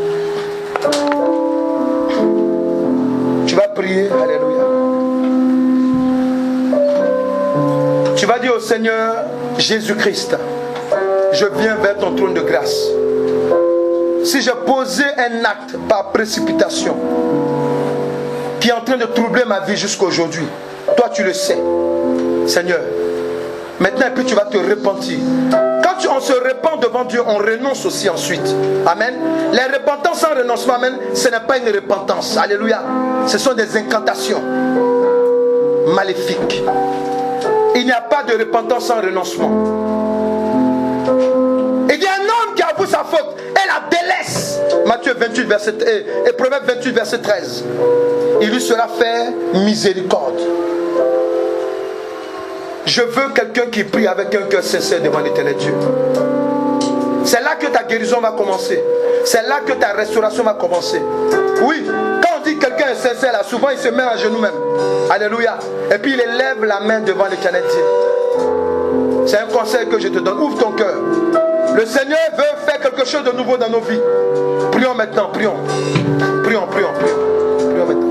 A: Tu vas prier. Alléluia. Tu vas dire au Seigneur Jésus-Christ, je viens vers ton trône de grâce. Si j'ai posé un acte par précipitation qui est en train de troubler ma vie jusqu'à aujourd'hui, toi tu le sais, Seigneur. Maintenant, puis tu vas te repentir. Quand on se repent devant Dieu, on renonce aussi ensuite. Amen. Les repentances sans renoncement, amen, ce n'est pas une repentance. Alléluia. Ce sont des incantations maléfiques. Il n'y a pas de repentance sans renoncement. Il y a un homme qui avoue sa faute et la délaisse. Matthieu 28, verset, et Proverbe 28, verset 13. Il lui sera fait miséricorde. Je veux quelqu'un qui prie avec un cœur sincère devant l'Éternel Dieu. C'est là que ta guérison va commencer. C'est là que ta restauration va commencer. Oui, quand on dit quelqu'un est sincère, là, souvent il se met à genoux même. Alléluia. Et puis il élève la main devant l'Éternel Dieu. C'est un conseil que je te donne. Ouvre ton cœur. Le Seigneur veut faire quelque chose de nouveau dans nos vies. Prions maintenant, prions. Prions, prions, prions. Prions maintenant.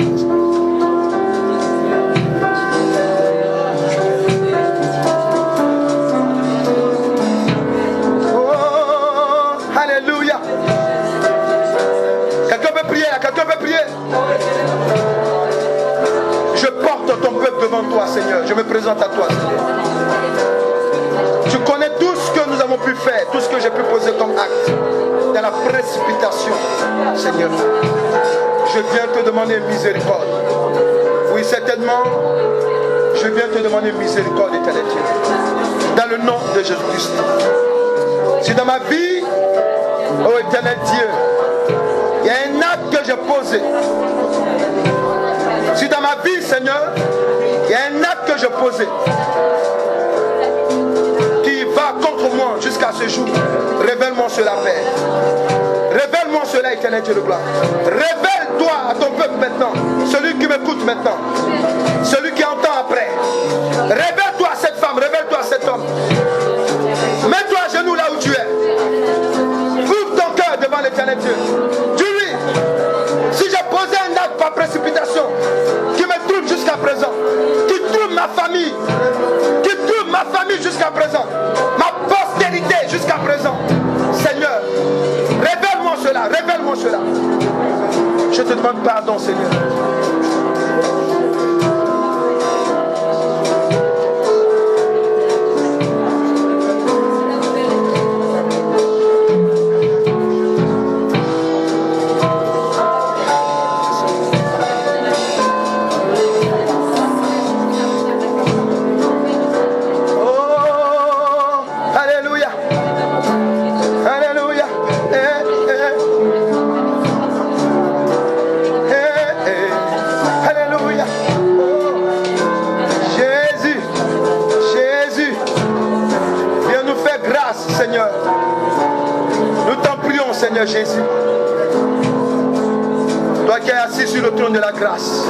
A: Je porte ton peuple devant toi, Seigneur. Je me présente à toi, Seigneur. Tu connais tout ce que nous avons pu faire, tout ce que j'ai pu poser comme acte dans la précipitation, Seigneur. Je viens te demander miséricorde. Oui, certainement, je viens te demander miséricorde, Éternel Dieu. Dans le nom de Jésus-Christ. Si dans ma vie, oh Éternel Dieu, il y a un acte que j'ai posé. Si dans ma vie, Seigneur, il y a un acte que j'ai posé qui va contre moi jusqu'à ce jour, révèle-moi cela, Père. Révèle-moi cela, Éternel Dieu de gloire. Révèle-toi à ton peuple maintenant, celui qui m'écoute maintenant, celui qui entend après. Révèle-toi à cette femme, révèle-toi à cet homme. Mets-toi à genoux là où tu es. Ouvre ton cœur devant l'Éternel Dieu. Dis-lui, si j'ai posé un acte par précipitation qui me trouble jusqu'à présent, qui trouble ma famille, jusqu'à présent, ma postérité jusqu'à présent, Seigneur, révèle-moi cela, révèle-moi cela. Je te demande pardon, Seigneur. Seigneur Jésus. Toi qui es assis sur le trône de la grâce.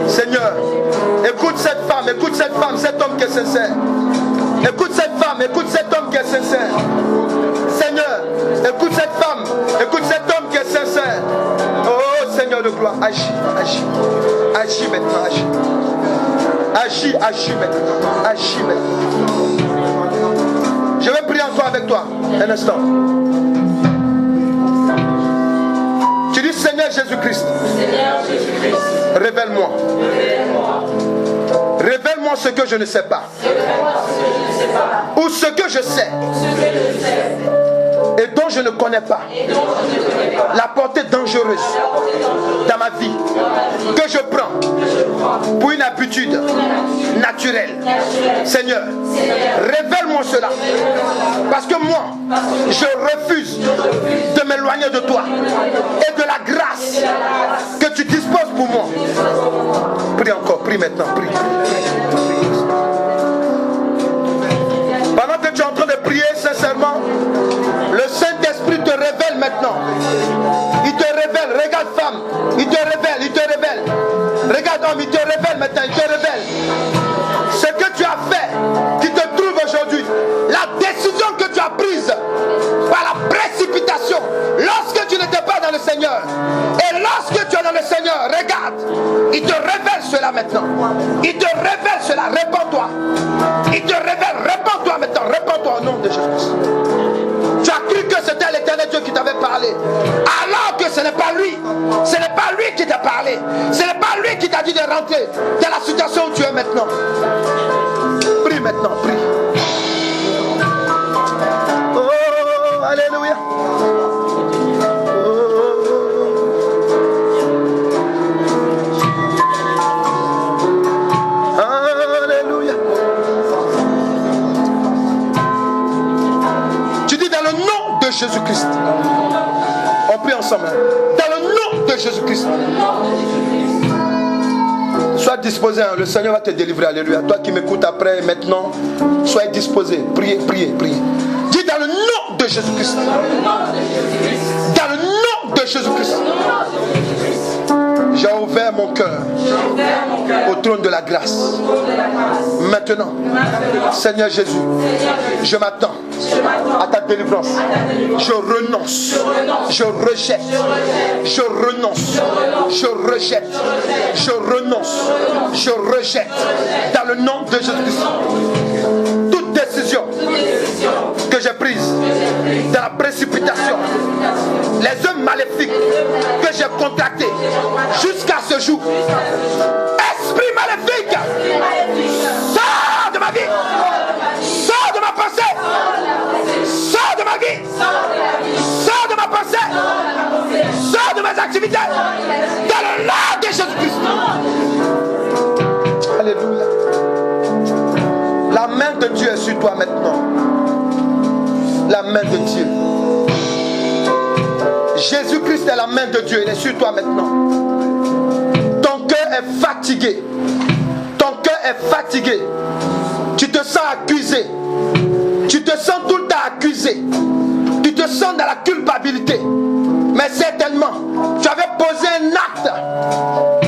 A: Seigneur, écoute cette femme, cet homme qui est sincère. Écoute cette femme, écoute cet homme qui est sincère. Seigneur, écoute cette femme, écoute cet homme qui est sincère. Oh Seigneur de gloire, agis, agis. Agis maintenant, agis. Agis, agis maintenant. Agis maintenant. Je vais prier encore avec toi. Un instant. Tu dis Seigneur Jésus-Christ. Révèle-moi. Révèle-moi ce que je ne sais pas. Ou ce que je sais. Et dont je ne connais pas. La portée dangereuse dans ma vie que je prends pour une habitude naturelle. Seigneur, révèle-moi cela. Parce que moi, je refuse de m'éloigner de toi et de la grâce que tu disposes pour moi. Prie encore, prie maintenant, prie. Pendant que tu es en train de prier sincèrement, le Saint-Esprit te révèle maintenant. Il te révèle. Regarde femme, il te révèle, il te révèle. Regarde homme, il te révèle maintenant, il te révèle. Ce que tu as fait, qui te trouve aujourd'hui, la décision que tu as prise par la précipitation, lorsque tu n'étais pas dans le Seigneur, et lorsque tu es dans le Seigneur, regarde, il te révèle cela maintenant. Il te révèle cela, répands-toi. Il te révèle, répands-toi maintenant, répands-toi au nom de Jésus. Tu as cru que c'était l'Éternel Dieu qui t'avait parlé, alors que ce n'est pas lui. Ce n'est pas lui qui t'a parlé. Ce n'est pas lui qui t'a dit de rentrer dans la situation où tu es maintenant. Prie maintenant, prie. Oh, alléluia. Alléluia. Tu dis dans le nom de Jésus-Christ. On prie ensemble. Dans le nom de Jésus-Christ. Sois disposé, hein. Le Seigneur va te délivrer. Alléluia. Toi qui m'écoutes après, maintenant, sois disposé. Priez, priez, priez. Dis dans le nom de Jésus-Christ. Dans le nom de Jésus-Christ. J'ai ouvert mon cœur au trône de la grâce. Maintenant, Seigneur Jésus, je m'attends à ta délivrance. Je renonce, je rejette, je renonce, je rejette, je renonce, je rejette. Dans le nom de Jésus-Christ, toute décision que j'ai prise dans la précipitation, les œuvres maléfiques que j'ai contractées jusqu'à ce jour, esprit maléfique, sors de ma vie, sors de ma pensée, sors de ma vie, sors de ma pensée, sors de mes activités, dans le nom de Jésus-Christ. Alléluia. La main de Dieu est sur toi maintenant. La main de Dieu. Jésus-Christ est la main de Dieu. Il est sur toi maintenant. Ton cœur est fatigué. Ton cœur est fatigué. Tu te sens accusé. Tu te sens tout le temps accusé. Tu te sens dans la culpabilité. Mais certainement, tu avais posé un acte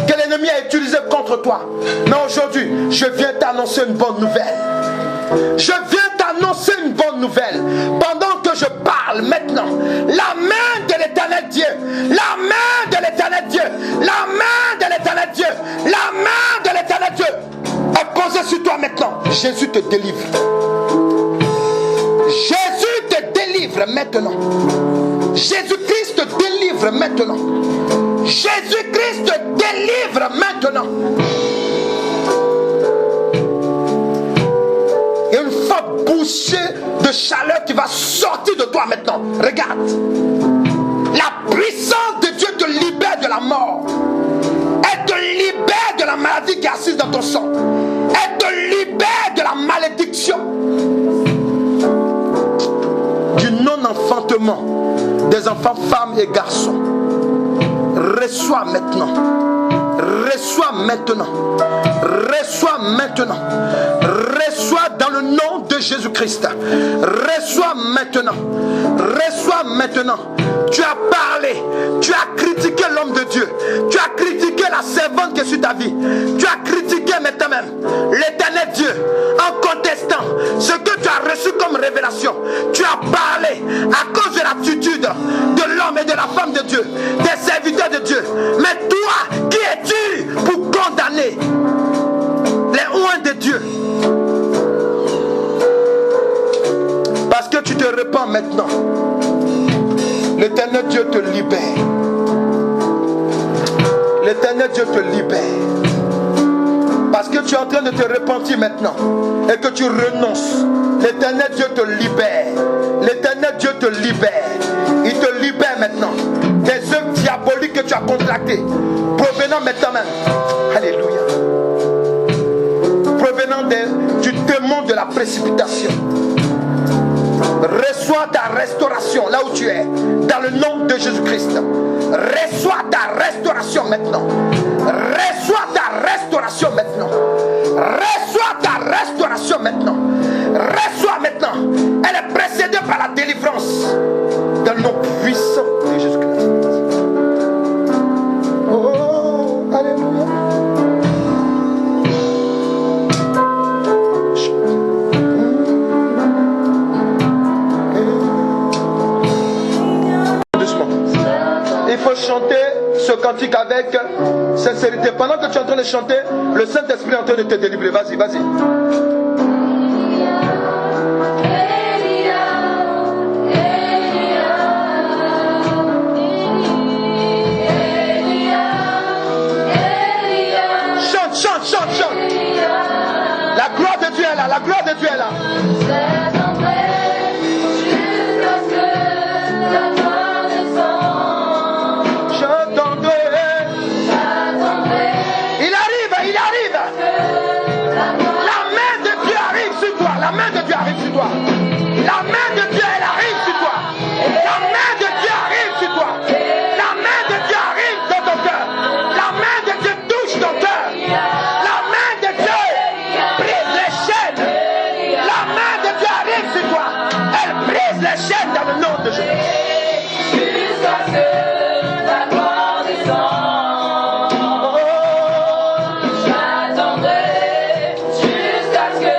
A: que l'ennemi a utilisé contre toi. Mais aujourd'hui, je viens t'annoncer une bonne nouvelle. Je viens t'annoncer une bonne nouvelle. Pendant que je parle maintenant, la main de l'Éternel Dieu, la main de l'Éternel Dieu, la main de l'Éternel Dieu, la main de l'Éternel Dieu est posée sur toi maintenant. Jésus te délivre. Jésus te délivre maintenant. Jésus-Christ te délivre maintenant. Jésus-Christ te délivre maintenant. Il y a une forte bouchée de chaleur qui va sortir de toi maintenant. Regarde. La puissance de Dieu te libère de la mort. Elle te libère de la maladie qui est assise dans ton sang. Elle te libère de la malédiction. Du non-enfantement des enfants, femmes et garçons. Reçois maintenant. Reçois maintenant. Reçois maintenant. Reçois dans le nom de Jésus-Christ. Reçois maintenant. Reçois maintenant. Tu as parlé, tu as critiqué l'homme de Dieu, tu as critiqué la servante qui est sur ta vie, tu as critiqué maintenant même l'éternel Dieu en contestant ce que tu as reçu comme révélation. Tu as parlé à cause de l'attitude de l'homme et de la femme de Dieu, des serviteurs de Dieu. Mais toi, qui es-tu pour condamner les oints de Dieu? Parce que tu te répands maintenant. L'éternel Dieu te libère. L'éternel Dieu te libère. Parce que tu es en train de te repentir maintenant et que tu renonces. L'éternel Dieu te libère. L'éternel Dieu te libère. Il te libère maintenant des œuvres diaboliques que tu as contractées, provenant maintenant même. Alléluia. Provenant du démon de la précipitation. Reçois ta restauration là où tu es, dans le nom de Jésus-Christ. Reçois ta restauration maintenant. Reçois ta restauration maintenant. Reçois ta restauration maintenant. Reçois maintenant. Elle est précédée par la délivrance dans le nom puissant de Jésus-Christ. Oh, alléluia. Il faut chanter ce cantique avec sincérité. Pendant que tu es en train de chanter, le Saint-Esprit est en train de te délivrer. Vas-y, vas-y. Chante, chante, chante, chante. La gloire de Dieu est là, la gloire de Dieu est là. La main de Dieu arrive sur toi. La main de Dieu, elle arrive sur toi. La main de Dieu arrive sur toi. La main de Dieu arrive dans ton cœur. La main de Dieu touche ton cœur. La main de Dieu brise les chaînes. La main de Dieu arrive sur toi. Elle brise les chaînes dans le nom de Jésus. Jusqu'à ce que la gloire descende. J'attendrai jusqu'à ce que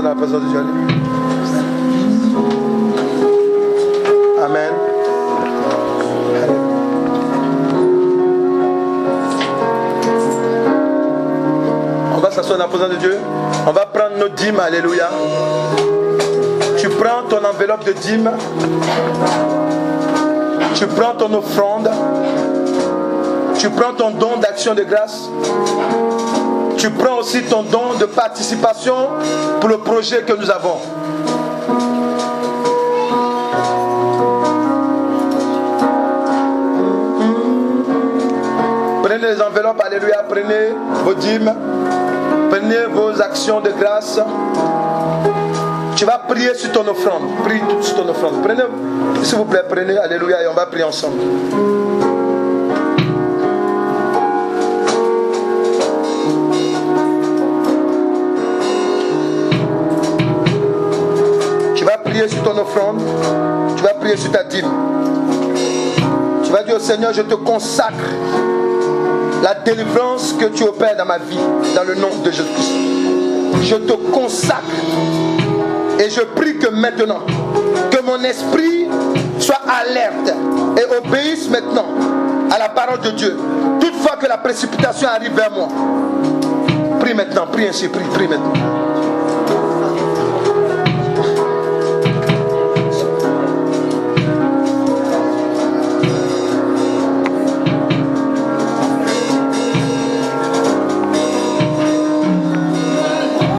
A: dans la présence de Dieu. Amen. On va s'asseoir dans la présence de Dieu. On va prendre nos dîmes. Alléluia. Tu prends ton enveloppe de dîmes. Tu prends ton offrande. Tu prends ton don d'action de grâce. Tu prends aussi ton don de participation pour le projet que nous avons. Prenez les enveloppes, alléluia, prenez vos dîmes, prenez vos actions de grâce. Tu vas prier sur ton offrande, prie sur ton offrande. Prenez, s'il vous plaît, prenez, alléluia, et on va prier ensemble. prier sur ta dîme. Tu vas dire au Seigneur, je te consacre la délivrance que tu opères dans ma vie, dans le nom de Jésus-Christ. Je te consacre et je prie que maintenant, que mon esprit soit alerte et obéisse maintenant à la parole de Dieu. Toutefois que la précipitation arrive vers moi, prie maintenant, prie ainsi, prie maintenant.